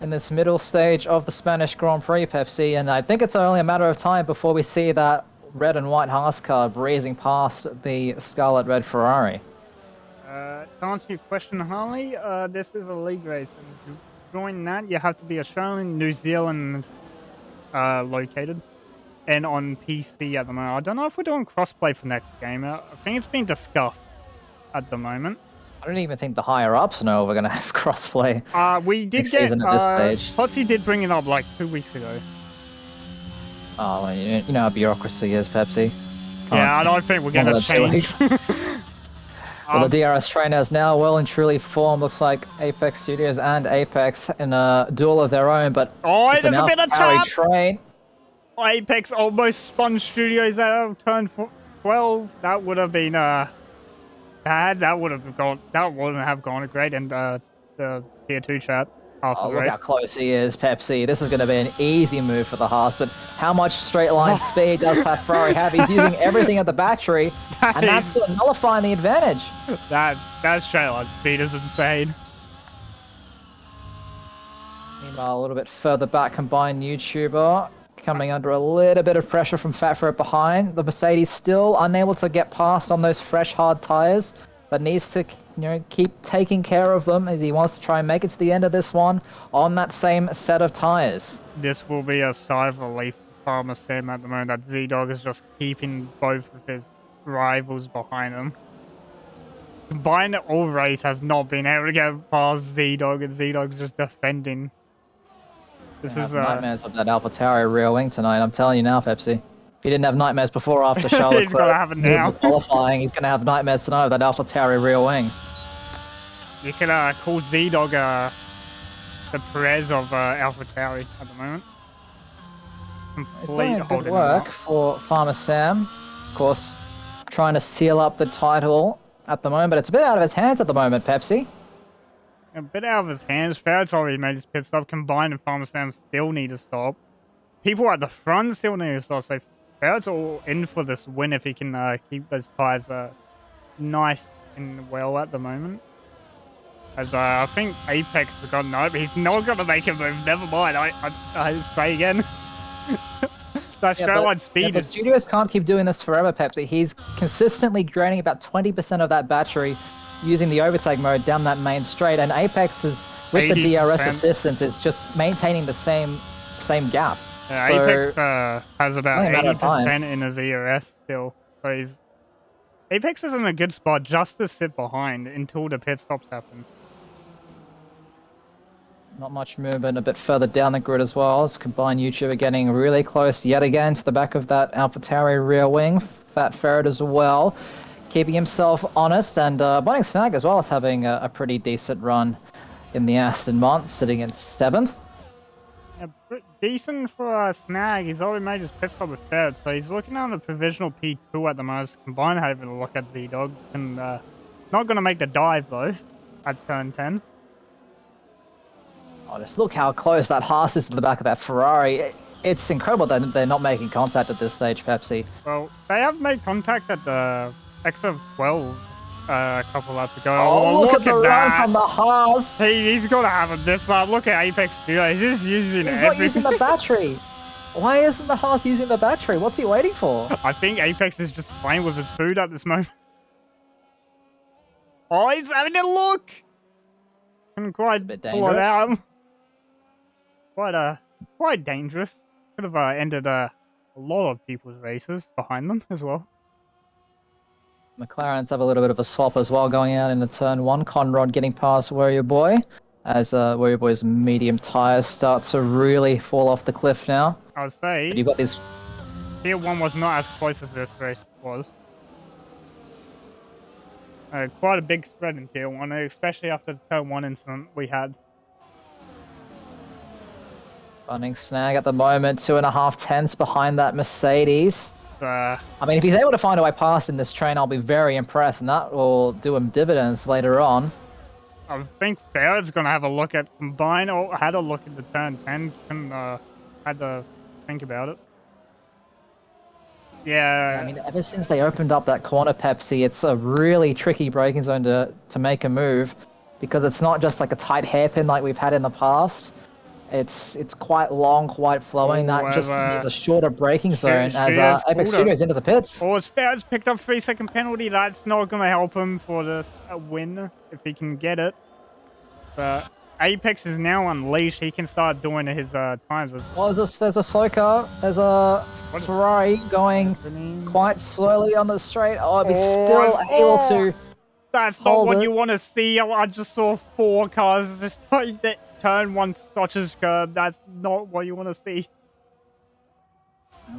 in this middle stage of the Spanish Grand Prix, Pepsi, and I think it's only a matter of time before we see that red and white Haas car breezing past the scarlet red Ferrari. To answer your question, Harley, this is a league race, and to join that, you have to be Australian, New Zealand located. And on PC at the moment. I don't know if we're doing crossplay for next game. I think it's being discussed at the moment. I don't even think the higher ups know we're going to have crossplay. We did get at this stage. Aussie did bring it up like 2 weeks ago. Oh, well, you know how bureaucracy is, Pepsi. Yeah, I don't think we're going to change. Well, the DRS trainer is now well and truly formed. Looks like Apex Studios and Apex in a duel of their own, but there's a bit of tap. Train. Apex almost spun Studios out of turn 12. That would have been bad. That wouldn't have gone great in the tier 2 chat after the race. Look how close he is, Pepsi. This is going to be an easy move for the Haas, but how much straight line speed does Ferrari have? He's using everything at the battery, and that's nullifying the advantage. That straight line speed is insane. Meanwhile, a little bit further back, Combined YouTuber coming under a little bit of pressure from Fat Ferret behind. The Mercedes still unable to get past on those fresh hard tires, but needs to keep taking care of them as he wants to try and make it to the end of this one on that same set of tires. This will be a sigh of relief for Farmer Sam at the moment that Z-Dog is just keeping both of his rivals behind him. Combined all race has not been able to get past Z-Dog, and Z-Dog's just defending. This is nightmares of that AlphaTauri rear wing tonight. I'm telling you now, Pepsi. If he didn't have nightmares before or after Charlotte he's gonna have it now. Qualifying, he's gonna have nightmares tonight of that AlphaTauri rear wing. You can call Z-Dog the Perez of AlphaTauri at the moment. It's doing good work for Farmer Sam. Of course, trying to seal up the title at the moment, but it's a bit out of his hands at the moment, Pepsi. A bit out of his hands. Ferret's already made his pit stop. Combined and Farmer Sam still need to stop. People at the front still need to stop. So Ferret's all in for this win if he can keep those tires nice and well at the moment. As I think Apex has got no, but he's not going to make a move. Never mind. I say again. That straight line speed is... Studios can't keep doing this forever, Pepsi. He's consistently draining about 20% of that battery using the overtake mode down that main straight, and Apex is, with the DRS assistance, is just maintaining the same gap. Yeah, so, Apex has about 80% in his ERS still. So Apex is in a good spot just to sit behind until the pit stops happen. Not much movement a bit further down the grid as well. As combined YouTuber getting really close yet again to the back of that AlphaTauri rear wing. Fat Ferret as well, keeping himself honest, and Bunning Snag as well is having a pretty decent run in the Aston Martin, sitting in 7th. Yeah, decent for a Snag. He's already made his pit stop with Ferret, so he's looking on the provisional P2 at the most. Combined having a look at Z-Dog, and not going to make the dive though at turn 10. Oh, just look how close that Haas is to the back of that Ferrari. It's incredible that they're not making contact at this stage, Pepsi. Well, they have made contact at the exit 12 a couple laps ago. Oh, look at the that. run from the Haas. He's got to have it this lap. Look at Apex Studio. He's just using He's not using the battery. Why isn't the Haas using the battery? What's he waiting for? I think Apex is just playing with his food at this moment. Oh, he's having a look. Couldn't quite pull it out. Quite dangerous. Could have ended a lot of people's races behind them as well. McLarens have a little bit of a swap as well going out into turn 1. Conrad getting past Warrior Boy as Warrior Boy's medium tyres start to really fall off the cliff now. I would say but you've got this. Tier 1 was not as close as this race was. Quite a big spread in Tier 1, especially after the turn 1 incident we had. Bunning Snag at the moment, 2.5 tenths behind that Mercedes. I mean, if he's able to find a way past in this train, I'll be very impressed, and that will do him dividends later on. I think Ferret's going to have a look at combine, or had a look at the turn 10, and had to think about it. Yeah. I mean, ever since they opened up that corner, Pepsi, it's a really tricky braking zone to make a move, because it's not just like a tight hairpin like we've had in the past. It's quite long, quite flowing. That just needs a shorter braking zone as Apex Studios into the pits. Oh, Ferret's picked up 3-second penalty. That's not going to help him for the win if he can get it. But Apex is now unleashed. He can start doing his times. Well, there's a slow car. There's a Ferrari going quite slowly on the straight. Oh, he's still able to. That's not what you want to see. I just saw 4 cars just turn 1 Soch's curb. That's not what you want to see.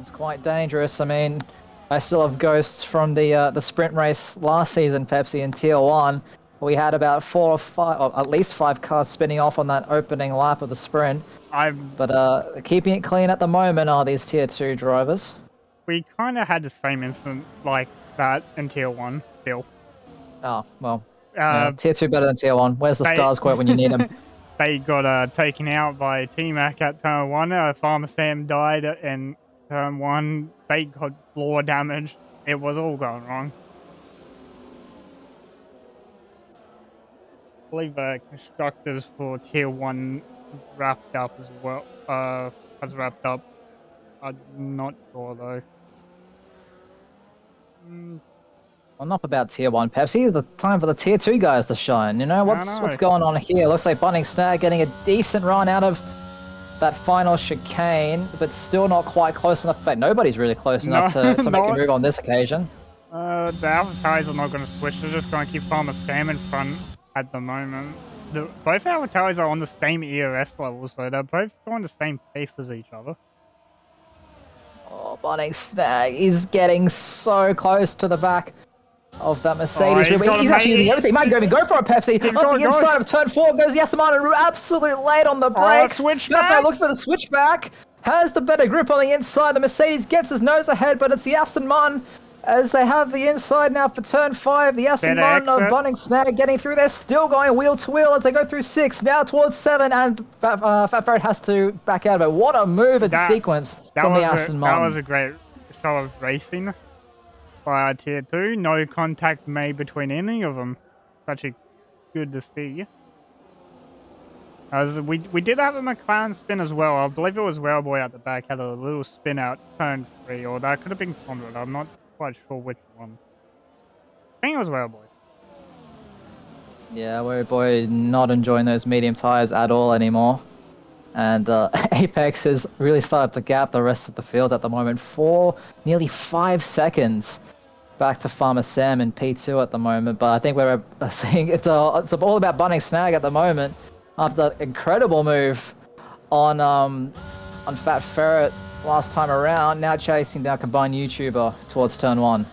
It's quite dangerous. I mean, I still have ghosts from the sprint race last season, Pepsi, in Tier 1. We had about 4 or 5, or at least 5 cars spinning off on that opening lap of the sprint. But keeping it clean at the moment are these Tier 2 drivers. We kind of had the same incident like that in Tier 1 still. Oh, well, Tier 2 better than Tier 1. Where's the stars quote when you need them? They got taken out by T-Mac at turn 1. Farmer Sam died in turn 1. They got floor damage. It was all going wrong. I believe constructors for Tier 1 wrapped up as well. Has wrapped up. I'm not sure though. Well, not about Tier 1, Pepsi. It's the time for the Tier 2 guys to shine. You know, what's going on here? Looks like Bunning Snag getting a decent run out of that final chicane, but still not quite close enough. In fact, nobody's really close enough to make a move on this occasion. The AFRs are not going to switch. They're just going to keep Farmer Sam in front at the moment. Both AFRs are on the same ERS level, so they're both going the same pace as each other. Oh, Bunning Snag is getting so close to the back of that Mercedes. He's actually using everything. He might go for a Pepsi. On the inside of turn 4 goes the Aston Martin. Absolute late on the brakes. Switchback. Look for the switchback. Has the better grip on the inside. The Mercedes gets his nose ahead, but it's the Aston Martin as they have the inside now for turn 5. The Aston Martin of Bunning Snag getting through. They're still going wheel to wheel as they go through 6, now towards 7, and Fat Ferret has to back out of it. What a move and sequence from the Aston Martin. That was a great show of racing. By Tier 2, no contact made between any of them. It's actually good to see. As we did have a McLaren spin as well. I believe it was Railboy at the back had a little spin out turn 3, or that could have been Conrad. I'm not quite sure which one. I think it was Railboy. Yeah, Railboy not enjoying those medium tires at all anymore. And Apex has really started to gap the rest of the field at the moment for nearly 5 seconds. Back to Farmer Sam in P2 at the moment, but I think we're seeing it's all about Bunning Snag at the moment. after that incredible move on Fat Ferret last time around. Now chasing down combined YouTuber towards turn 1.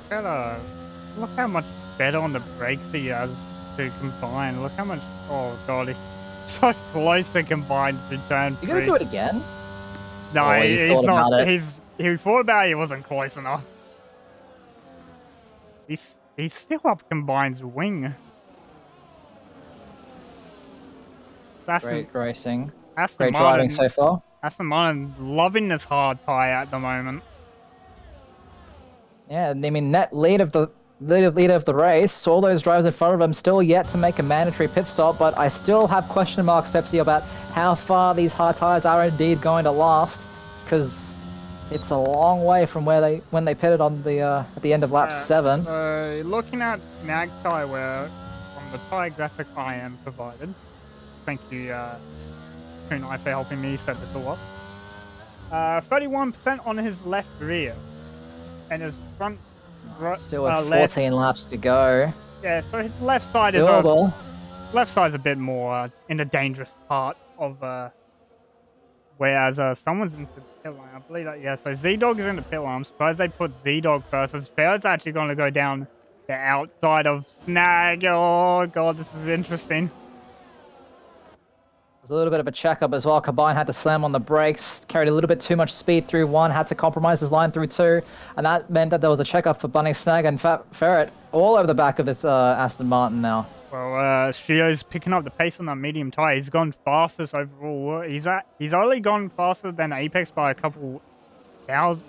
Look how much better on the brakes he has to combine. Look how much. Oh god, he's so close to combine to turn. You gonna do it again? No, Oh, he's not. It. He thought about it. He wasn't close enough. He's still up combine's wing. That's Great racing. Aston Great driving so far. Aston Martin loving this hard tyre at the moment. Yeah, I mean, net lead of the race. All those drivers in front of them still yet to make a mandatory pit stop, but I still have question marks, Pepsi, about how far these hard tyres are indeed going to last, because it's a long way from when they pitted on the at the end of lap 7. Looking at Nag tyre wear from the tyre graphic I am provided. Thank you, Kunai, for helping me set this all up. 31% on his left rear, and his front. Still with 14 laps to go. Yeah, so his left side doable. Left side's a bit more in the dangerous part of whereas someone's in the pit lane. I believe that, yeah. So Z-Dog is in the pit lane. I'm surprised they put Z-Dog first. As Ferret's actually going to go down the outside of Snag. Oh god, this is interesting. A little bit of a checkup as well. Combine had to slam on the brakes, carried a little bit too much speed through 1, had to compromise his line through 2, and that meant that there was a checkup for Bunny Snag and Fat Ferret all over the back of this Aston Martin now. Well, Shio's picking up the pace on that medium tyre. He's gone fastest overall. He's only gone faster than Apex by a couple tenths,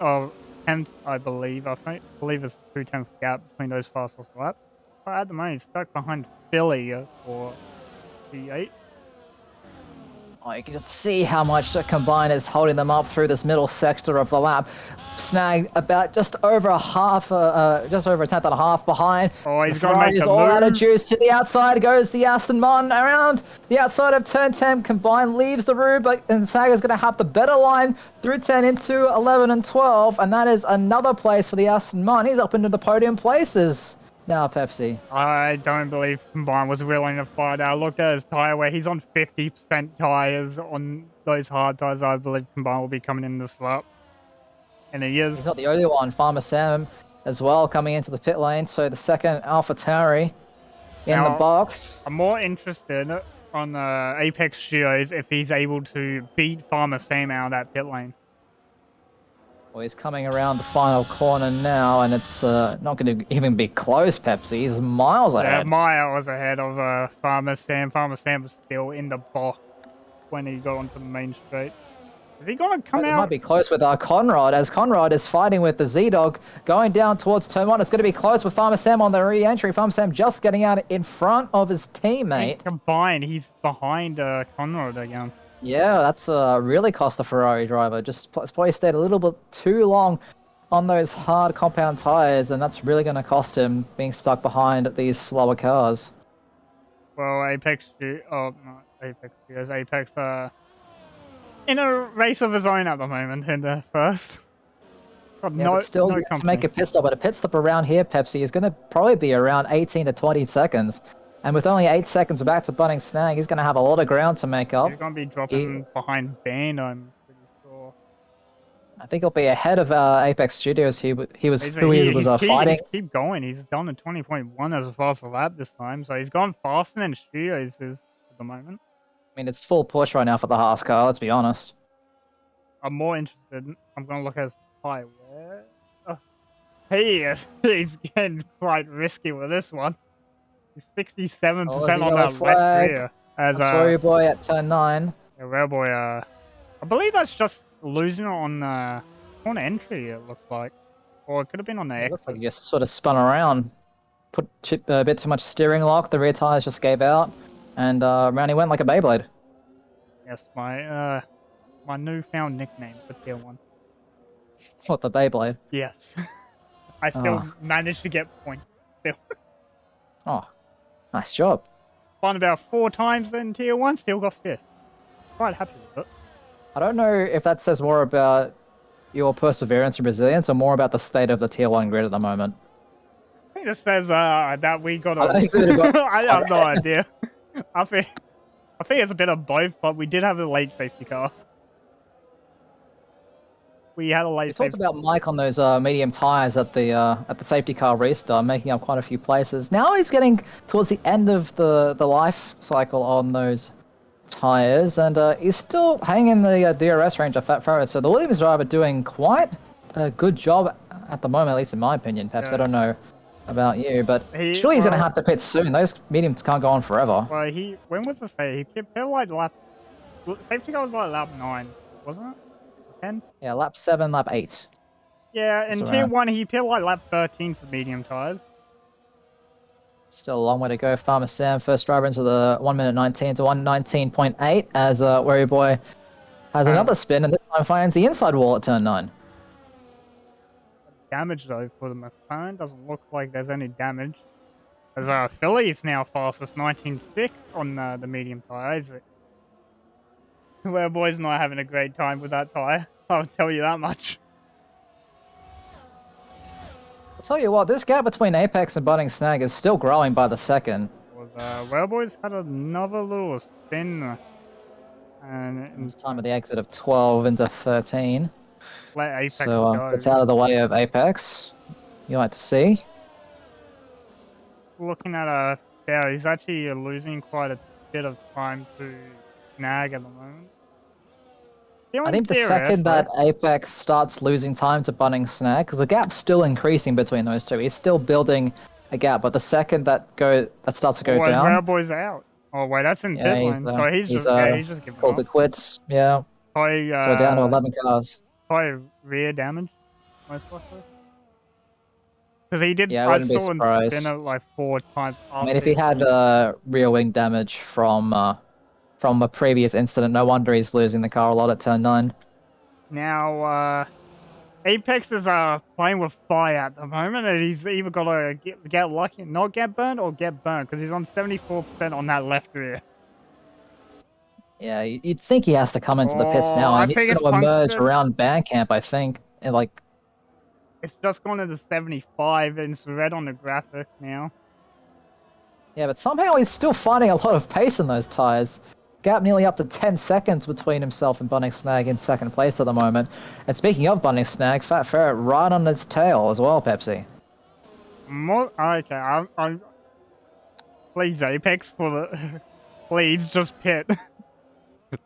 I believe. I believe it's 2/10 gap between those fastest laps. But at the moment, he's stuck behind Philly for P8. Oh, you can just see how much the combine is holding them up through this middle sector of the lap. Snag about just over a tenth and a half behind. Oh, he's going to make a all move. Out of juice to the outside goes the Aston Martin around the outside of turn 10. Combine leaves the room, and Snag is going to have the better line through 10 into 11 and 12, and that is another place for the Aston Martin. He's up into the podium places. Now, Pepsi. I don't believe Combine was willing to fight. I looked at his tyre wear. He's on 50% tyres on those hard tyres. I believe Combine will be coming in this lap. And he is. He's not the only one. Farmer Sam as well coming into the pit lane. So the second Alpha Tauri in the box. I'm more interested on Apex Shios if he's able to beat Farmer Sam out of that pit lane. Well, he's coming around the final corner now, and it's not going to even be close, Pepsi. He's miles ahead. Yeah, miles ahead of Farmer Sam. Farmer Sam was still in the box when he got onto the main straight. Is he going to come out? It might be close with Conrad, as Conrad is fighting with the Z-Dog, going down towards turn 1. It's going to be close with Farmer Sam on the re-entry. Farmer Sam just getting out in front of his teammate. Combined, he's behind Conrad again. Yeah, that's really cost the Ferrari driver. Just probably stayed a little bit too long on those hard compound tires, and that's really going to cost him being stuck behind these slower cars. Well, Apex in a race of his own at the moment in the first. Still to make a pit stop, but a pit stop around here, Pepsi, is going to probably be around 18 to 20 seconds. And with only 8 seconds back to Bunning Snag, he's going to have a lot of ground to make up. He's going to be dropping behind Band, I'm pretty sure. I think he'll be ahead of Apex Studios. He was fighting. He's keep going. He's done a 20.1 as a faster lap this time, so he's gone faster than Studios is at the moment. I mean, it's full push right now for the Haas car, let's be honest. I'm more interested. I'm going to look at his tyre wear. Oh, he's getting quite risky with this one. He's 67% on that left rear. As Sorry boy at turn 9. Yeah, Rail Boy, I believe that's just losing on entry, it looked like. Or it could have been on the exit. Looks like he just sort of spun around. Put a bit too much steering lock, the rear tyres just gave out. And around he went like a Beyblade. Yes, my newfound nickname for Tier 1. What, the Beyblade? Yes. I still managed to get points. Still. Oh, nice job. Won about 4 times in Tier 1, still got 5th. Quite happy with it. I don't know if that says more about your perseverance and resilience or more about the state of the Tier 1 grid at the moment. I think it says that we got I I have no idea. I I think it's a bit of both, but we did have a late safety car. We had a late We talked safety about Mike on those medium tires at the safety car restart, making up quite a few places. Now he's getting towards the end of the life cycle on those tires, and he's still hanging the DRS range of Fat Ferret. So the Williams driver doing quite a good job at the moment, at least in my opinion, Peps. I don't know about you, but surely he's going to have to pit soon. Those mediums can't go on forever. Well, when was the say? He pit like lap. Safety car was like lap 9, wasn't it? 10? Yeah, lap 7, lap 8. Yeah, in Tier 1, he pit like lap 13 for medium tires. Still a long way to go. Farmer Sam, first driver into the 1 minute 19 to 119.8 as Wary Boy has another spin, and this time finds the inside wall at turn 9. Damage though for the McLaren doesn't look like there's any damage. As Philly is now fastest 19.6 on the medium tire, is it? Where boy's not having a great time with that tire. I'll tell you that much. I'll tell you what, this gap between Apex and Budding Snag is still growing by the second. Wellboy's had another little spin. And it's time of the exit of 12 into 13. Let Apex so go. It's out of the way of Apex. You like to see? Looking at yeah, he's actually losing quite a bit of time to Snag at the moment. I think the second that Apex starts losing time to Budding Snag, because the gap's still increasing between those two. He's still building a gap, but the second that starts to go down, Railboy's out. Oh wait, that's in pit lane. So he's just giving called up. it quits. Yeah. Probably, so down to 11 cars. Probably rear damage, most likely. Because he did. Yeah, I saw him spin it like 4 times. I mean, if he had rear wing damage from a previous incident, no wonder he's losing the car a lot at turn 9. Now, Apex is playing with fire at the moment, and he's either got to get lucky and not get burned, or get burned, because he's on 74% on that left rear. Yeah, you'd think he has to come into the pits now, and he's going to emerge around Bandcamp, I think. And it's just gone to the 75, and it's red on the graphic now. Yeah, but somehow he's still finding a lot of pace in those tires. Gap nearly up to 10 seconds between himself and Budding Snag in second place at the moment. And speaking of Budding Snag, Fat Ferret right on his tail as well, Pepsi. Okay, I'm please, Apex, for the please just pit.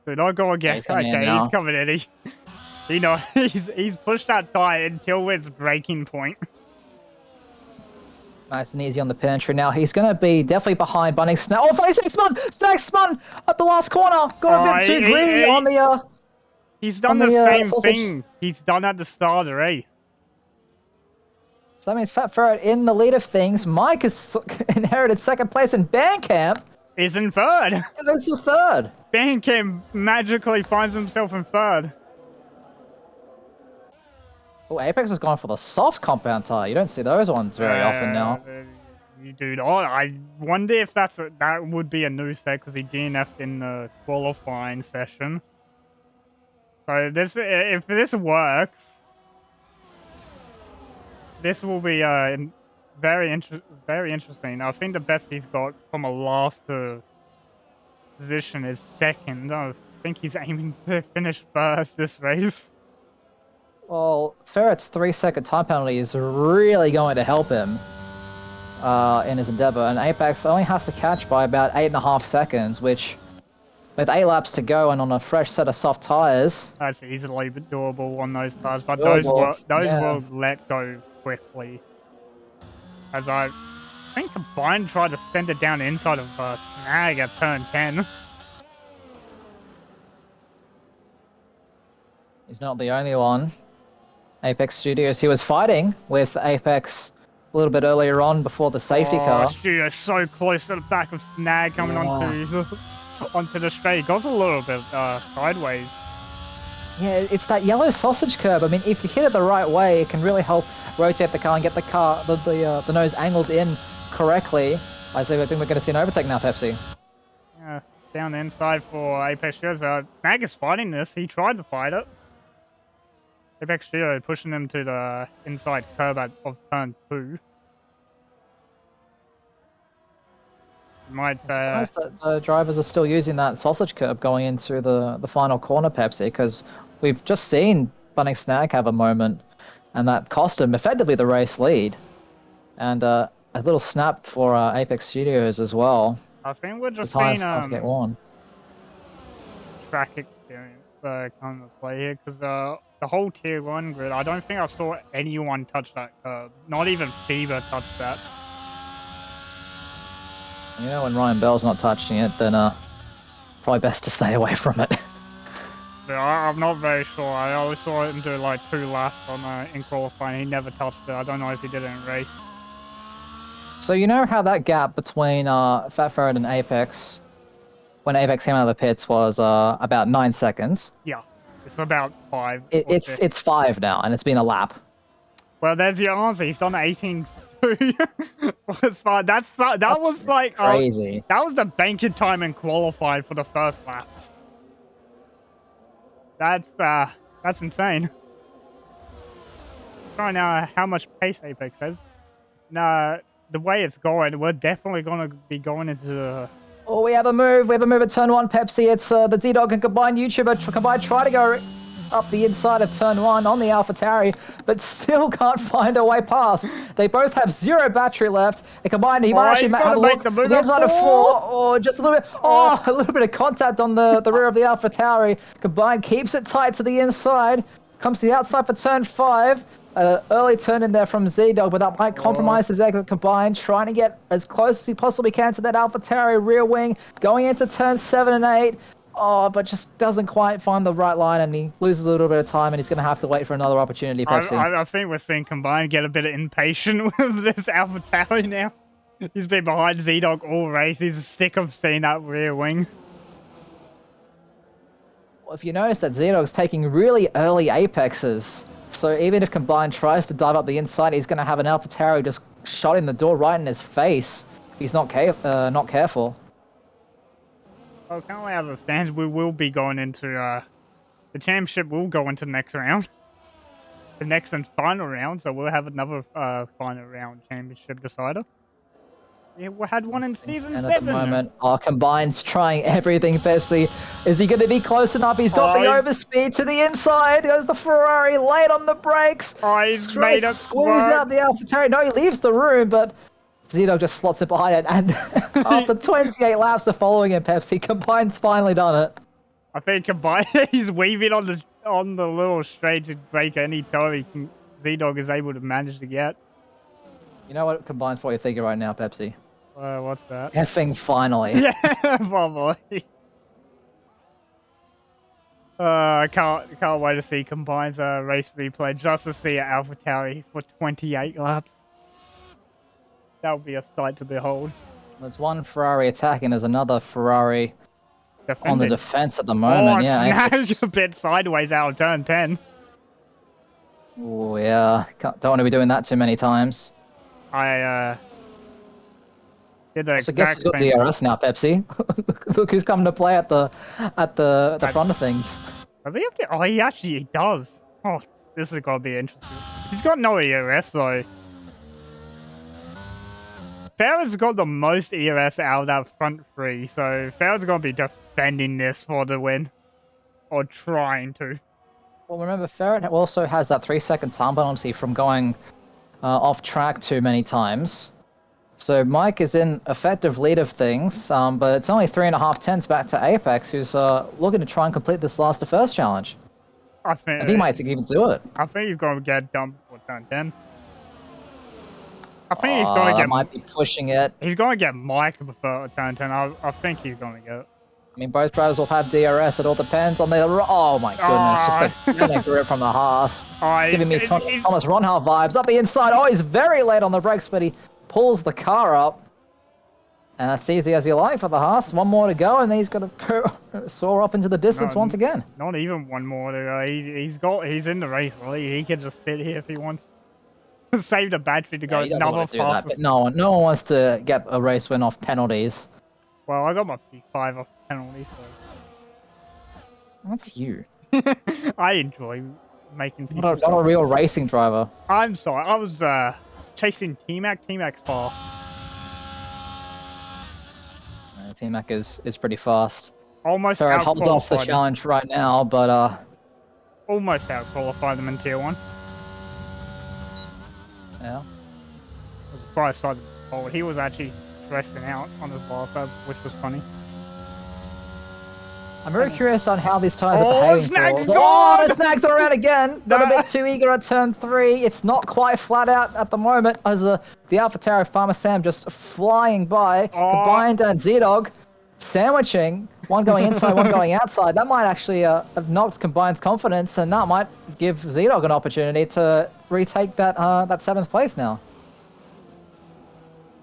Do not go again. He's coming in. He's pushed that tire until it's breaking point. Nice and easy on the pit entry. Now he's going to be definitely behind Budding Snag. Oh, funny, Snag spun at the last corner. Got a bit too greedy on the... He's done the same thing he's done at the start of the race. So that means Fat Ferret in the lead of things. Mike has inherited second place, and Bandcamp is in third. It goes to third. Bandcamp magically finds himself in third. Oh, Apex has gone for the soft compound tire. You don't see those ones very often now. You do. Oh, I wonder if that would be a new set, because he DNF'd in the qualifying session. So if this works, this will be very interesting. I think the best he's got from a last position is second. I think he's aiming to finish first this race. Well, Ferret's 3-second time penalty is really going to help him in his endeavor, and Apex only has to catch by about 8.5 seconds, which, with 8 laps to go and on a fresh set of soft tires, that's easily doable on those tires, but those will let go quickly. As I think Combine tried to send it down the inside of Snag at turn 10. He's not the only one. Apex Studios, he was fighting with Apex a little bit earlier on before the safety car. Studios so close to the back of Snag coming onto the straight. He goes a little bit sideways. Yeah, it's that yellow sausage curb. I mean, if you hit it the right way, it can really help rotate the car and get the car, the nose angled in correctly. I think we're going to see an overtake now, Pepsi. Yeah, down the inside for Apex Studios. Snag is fighting this. He tried to fight it. Apex Studio pushing him to the inside curb of turn 2. Might I'm surprised that the drivers are still using that sausage curb going into the final corner, Pepsi, because we've just seen Bunning Snag have a moment, and that cost him effectively the race lead, and a little snap for Apex Studios as well. I think we're The just tires seeing start to get worn. track experience come into play here, because the whole tier 1 grid, I don't think I saw anyone touch that curb. Not even Fever touched that. You know, when Ryan Bell's not touching it, then probably best to stay away from it. But I'm not very sure. I always saw him do like 2 laps on in qualifying. He never touched it. I don't know if he did it in race. So you know how that gap between Fat Ferret and Apex, when Apex came out of the pits, was about 9 seconds. Yeah, it's about 5. It's 5 now, and it's been a lap. Well, there's your answer. He's done 18. Was fine. That was like crazy. That was the banking time in qualified for the first laps. That's insane. Trying out how much pace Apex has. Nah, the way it's going, we're definitely gonna be going into the... Oh, we have a move. We have a move at turn 1, Pepsi. It's the Z-Dog and Combined YouTuber. Combined try to go up the inside of turn 1 on the AlphaTauri, but still can't find a way past. They both have 0 battery left. They combined. He might actually have a look. The inside of 4, or just a little bit. Oh, a little bit of contact on the rear of the AlphaTauri. Combined keeps it tight to the inside. Comes to the outside for turn 5. Early turn in there from Z-Dog, but that might compromise his exit. Combined, trying to get as close as he possibly can to that AlphaTauri rear wing, going into turn 7 and 8. Oh, but just doesn't quite find the right line, and he loses a little bit of time, and he's going to have to wait for another opportunity, Pepsi. I think we're seeing Combined get a bit impatient with this AlphaTauri now. He's been behind Z-Dog all race. He's sick of seeing that rear wing. Well, if you notice that Z-Dog's taking really early apexes, so even if Combined tries to dive up the inside, he's going to have an AlphaTauri just shot in the door right in his face if he's not careful. Well, currently as it stands, we will be going into the championship. Will go into the next round, the next and final round. So we'll have another final round championship decider. Yeah, we had one in season 7. At the moment, Combined's trying everything. Pepsi, is he going to be close enough? He's got the overspeed to the inside. Goes the Ferrari late on the brakes. He's made it squeeze out the AlphaTauri. No, he leaves the room, but Z-Dog just slots it behind it, and after 28 laps of following him, Pepsi, Combined's finally done it. I think Combined, he's weaving on the little straight to break any toe Z-Dog is able to manage to get. You know what Combined's probably thinking right now, Pepsi? What's that? Effing finally. Yeah, probably. I can't wait to see Combined's race replay just to see AlphaTauri for 28 laps. That would be a sight to behold. There's one Ferrari attacking, there's another Ferrari on the defense at the moment. Snagged a bit sideways out of turn 10. Oh, yeah. Don't want to be doing that too many times. I did the exact guess he's got DRS now, Pepsi. Look who's coming to play at the front of things. Does he have to? Oh, he actually does. Oh, this is gonna be interesting. He's got no ERS though. Farah's got the most ERS out of that front 3, so Farah's gonna be defending this for the win. Or trying to. Well, remember, Farah also has that 3-second time penalty from going off track too many times. So Mike is in effective lead of things, but it's only 3.5 tenths back to Apex, who's looking to try and complete this last to first challenge. I think he might even do it. I think he's going to get dumped for turn 10. I think he's going to get... might be pushing it. He's going to get Mike before turn 10. I think he's going to get it. I mean, both drivers will have DRS. It all depends on the... Oh, my goodness. Just a grip from the Haas. Giving me Thomas Ronhal vibes. Up the inside. Oh, he's very late on the brakes, but he pulls the car up. And that's easy as you like for the Haas. One more to go, and then he's got to soar up into the distance once again. Not even one more to go. He's in the race. He can just sit here if he wants. Save the battery to go another fast. No one wants to get a race win off penalties. Well, I got my P5 off penalties, so... That's you. I enjoy making people... Not a real racing driver. I'm sorry, I was chasing T-Mac. T-Mac's fast. T-Mac is pretty fast. Almost Ferret holds off the out-qualified them. challenge right now, but Almost out-qualified them in Tier 1. yeah. Price started forward. He was actually stressing out on his last lap, which was funny. I'm very curious on how these tyres are Oh, behaving. Snag's Oh, gone! the Snag's around again. Got a bit too eager at turn 3. It's not quite flat out at the moment as the AlphaTauri Farmer Sam just flying by. Combined and Z-Dog sandwiching. One going inside, one going outside. That might actually have knocked Combined's confidence, and that might give Z-Dog an opportunity to retake that 7th place now.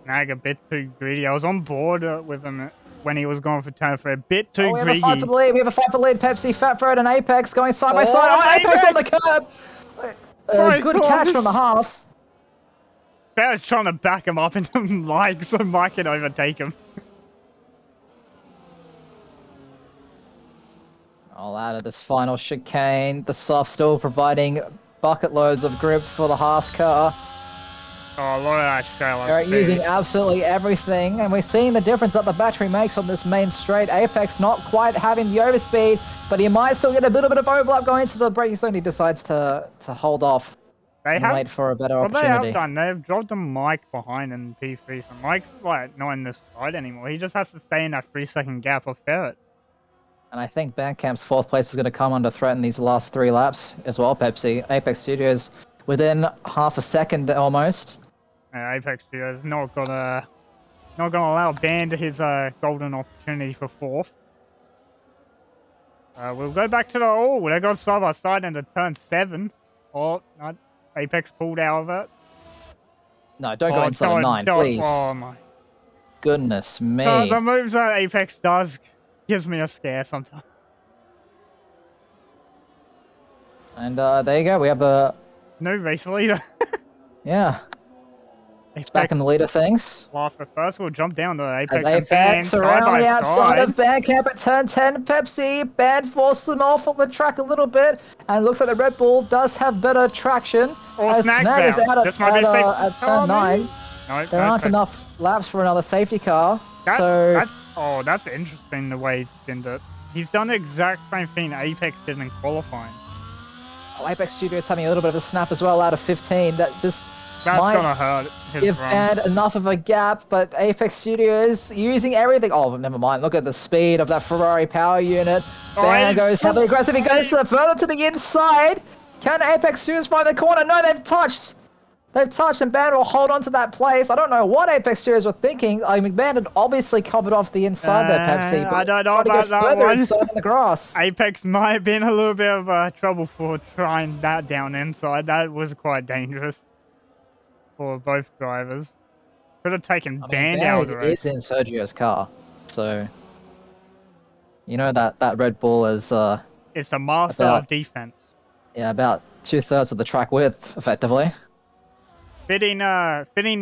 Snag a bit too greedy. I was on board with him when he was going for turn 3. A bit too We have greedy. a fight for the lead. We have a fight for the lead. Pepsi, Fat Fred, and Apex going side by side. Oh, Apex on the curb! So Good close. catch from the Haas. Barrett's trying to back him up into Mike so Mike can overtake him. All out of this final chicane. The soft still providing bucket loads of grip for the Haas car. Oh, look at that trailer. They're using absolutely everything, and we're seeing the difference that the battery makes on this main straight. Apex not quite having the overspeed, but he might still get a little bit of overlap going into the braking zone. He decides to hold off and wait for a better opportunity. What they have done, they've dropped a Mike behind in P3, so Mike's like not in this fight anymore. He just has to stay in that 3-second gap of Ferret. And I think Bandcamp's 4th place is going to come under threat in these last 3 laps as well, Pepsi. Apex Studios within half a second almost. Apex Studios not gonna allow Band his golden opportunity for 4th. We'll go back to the they got side by side into turn 7. Oh, no, Apex pulled out of it. No, don't go inside of 9, please. Oh my goodness me. The moves that Apex does gives me a scare sometimes. And there you go. We have a new race leader. Yeah. It's back in the lead of things. Last at first, we'll jump down to Apex As and Band Apex side around by the outside side. of Bandcamp at turn 10. Pepsi, Band forces them off the track a little bit. And looks like the Red Bull does have better traction. Snag's is out this might be safe. at turn 9. No, there aren't enough laps for another safety car. That's interesting the way he's done it. He's done the exact same thing Apex did in qualifying. Oh, Apex Studios having a little bit of a snap as well out of 15. That's gonna hurt his give run. Band enough of a gap, but Apex Studios using everything. Oh, never mind. Look at the speed of that Ferrari power unit. Band goes heavily aggressive. He goes further to the inside. Can Apex Studios find the corner? No, they've touched. And Band will hold on to that place. I don't know what Apex Studios were thinking. I mean, Band had obviously covered off the inside there, Pepsi. But I don't know about that one. Inside in the grass. Apex might have been a little bit of trouble for trying that down inside. That was quite dangerous for both drivers. Could have taken Band out of the race. It's in Sergio's car, so you know that Red Bull is it's a master of defense. Yeah, about 2/3 of the track width, effectively. Fitting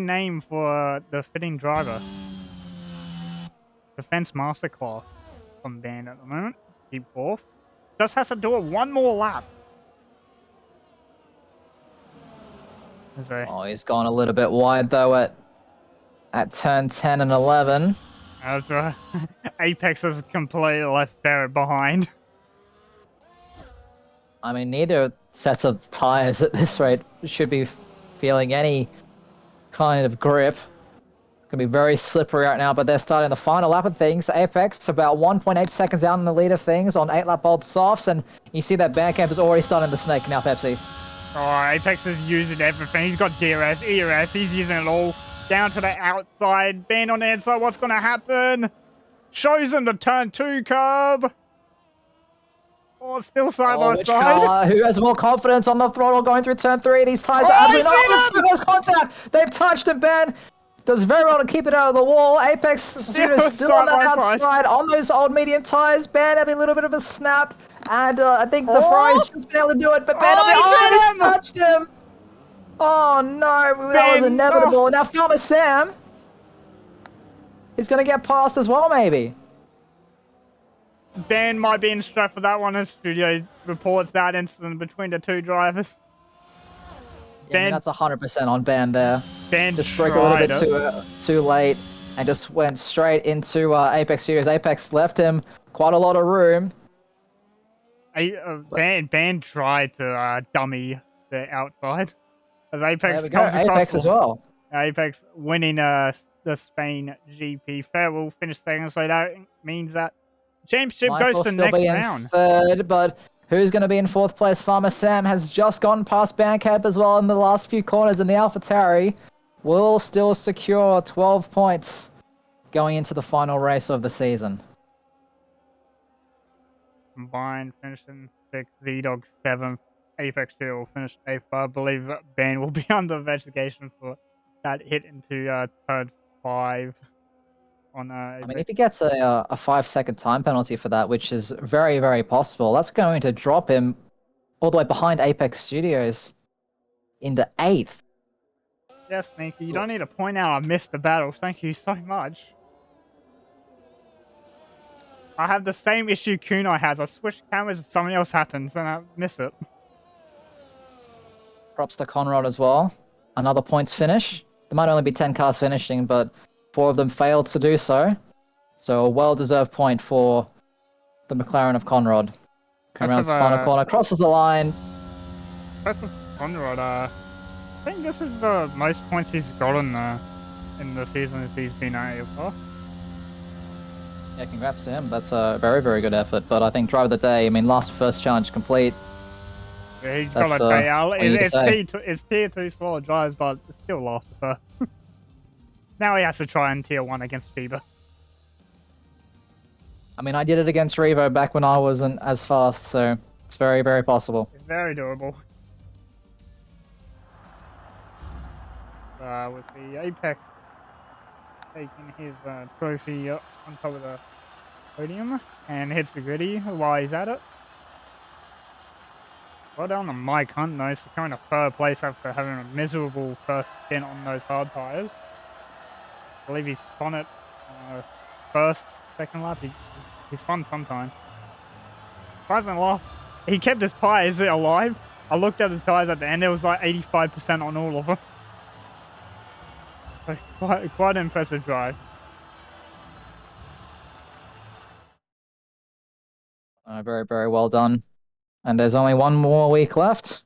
name for the fitting driver. Defense Masterclass from Band at the moment. Keep 4th. Just has to do it one more lap. He's gone a little bit wide though at turn 10 and 11. As Apex has completely left Barrett behind. I mean, neither sets of tires at this rate should be feeling any kind of grip. Gonna be very slippery right now, but they're starting the final lap of things. Apex about 1.8 seconds out in the lead of things on 8-lap old softs, and you see that Bandcamp is already starting the snake now, Pepsi. Oh, Apex is using everything. He's got DRS, ERS, he's using it all. Down to the outside, Band on the inside, what's gonna happen? Shows him the turn 2 curb. Oh, still side by side. Who has more confidence on the throttle going through turn 3? These tires are absolutely not contact. They've touched him, Band. Does very well to keep it out of the wall. Apex still on the outside on those old medium tires. Band having a little bit of a snap. And I think the Ferrari's just been able to do it, but Band he touched him. Oh no, that was inevitable. Now Farmer Sam is going to get past as well, maybe. Band might be in strap for that one. The studio reports that incident between the two drivers. Yeah, that's 100% on Band there. Band just broke a little bit too late. and just went straight into Apex Studios. Apex left him quite a lot of room. Band tried to dummy the outside as There Apex we go, comes across. Apex as well. Apex winning the Spain GP. Farewell finished second, so that means that championship Might goes will to still next be round. in third, but who's going to be in fourth place? Farmer Sam has just gone past Bandcamp as well in the last few corners, and the AlphaTauri will still secure 12 points going into the final race of the season. Combined finishing 6th, Z-Dog 7th, Apex Shield finished 8th, but I believe Ben will be under investigation for that hit into turn 5 on I mean, Apex. if he gets a 5-second time penalty for that, which is very, very possible, that's going to drop him all the way behind Apex Studios into 8th. Yes, Sneaky, you don't need to point out I missed the battle. Thank you so much. I have the same issue Kunai has. I switch cameras and something else happens and I miss it. Props to Conrad as well. Another points finish. There might only be 10 cars finishing, but 4 of them failed to do so. So a well-deserved point for the McLaren of Conrad. Comes around the final corner, crosses the line. Impressive Conrad. I think this is the most points he's gotten in the season as he's been at AFR. Yeah, congrats to him. That's a very, very good effort. But I think driver of the day, I mean, first challenge complete. Yeah, he's got a day out. It's tier 2 slower drives, but it's still lost for. Now he has to try in tier 1 against FIBA. I mean, I did it against Revo back when I wasn't as fast, so it's very, very possible. It's very doable. With the Apex taking his trophy on top of the podium and hits the gritty while he's at it. Well done on Mike Hunt, though, securing a third place after having a miserable first stint on those hard tyres. I believe he spun it first, second lap. He spun sometime. Surprisingly enough, he kept his tyres alive. I looked at his tyres at the end, it was like 85% on all of them. Quite an impressive drive. Very, very well done. And there's only one more week left.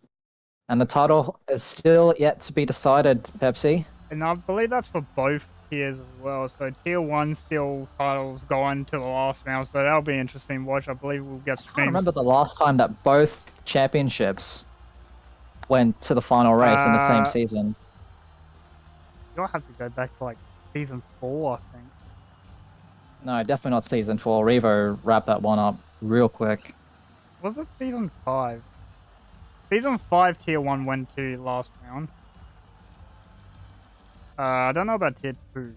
And the title is still yet to be decided, Pepsi. And I believe that's for both tiers as well. So tier 1 still titles go on to the last round. So that'll be interesting to watch. I believe we'll get streams. I remember the last time that both championships went to the final race in the same season. You'll have to go back to like season 4, I think. No, definitely not season 4. Revo wrapped that one up real quick. Was it season 5? Season 5 tier 1 went to last round. I don't know about tier 2.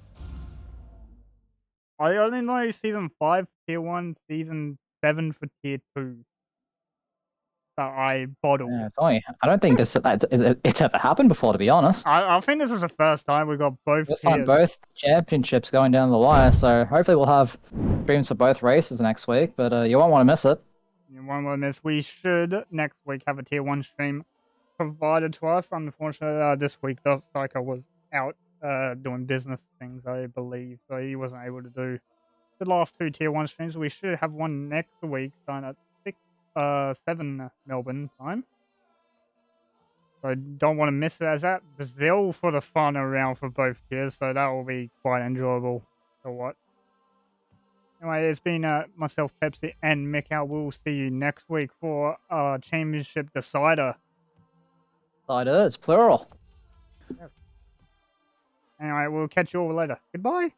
I only know season 5 tier 1, season 7 for tier 2. That I bottled. Yeah, I don't think it's ever happened before, to be honest. I think this is the first time we got both First time both championships going down the wire, so hopefully we'll have streams for both races next week, but you won't want to miss it. You won't want to miss. We should next week have a tier 1 stream provided to us. Unfortunately, this week the Psycho was out doing business things, I believe, so he wasn't able to do the last 2 tier 1 streams. We should have one next week, starting at 7 Melbourne time. So I don't want to miss it, as that Brazil for the final round for both tiers, so that will be quite enjoyable to watch. Anyway, it's been myself, Pepsi, and Mikau. We'll see you next week for our championship decider. Decider, it's plural. Yep. Anyway, we'll catch you all later. Goodbye.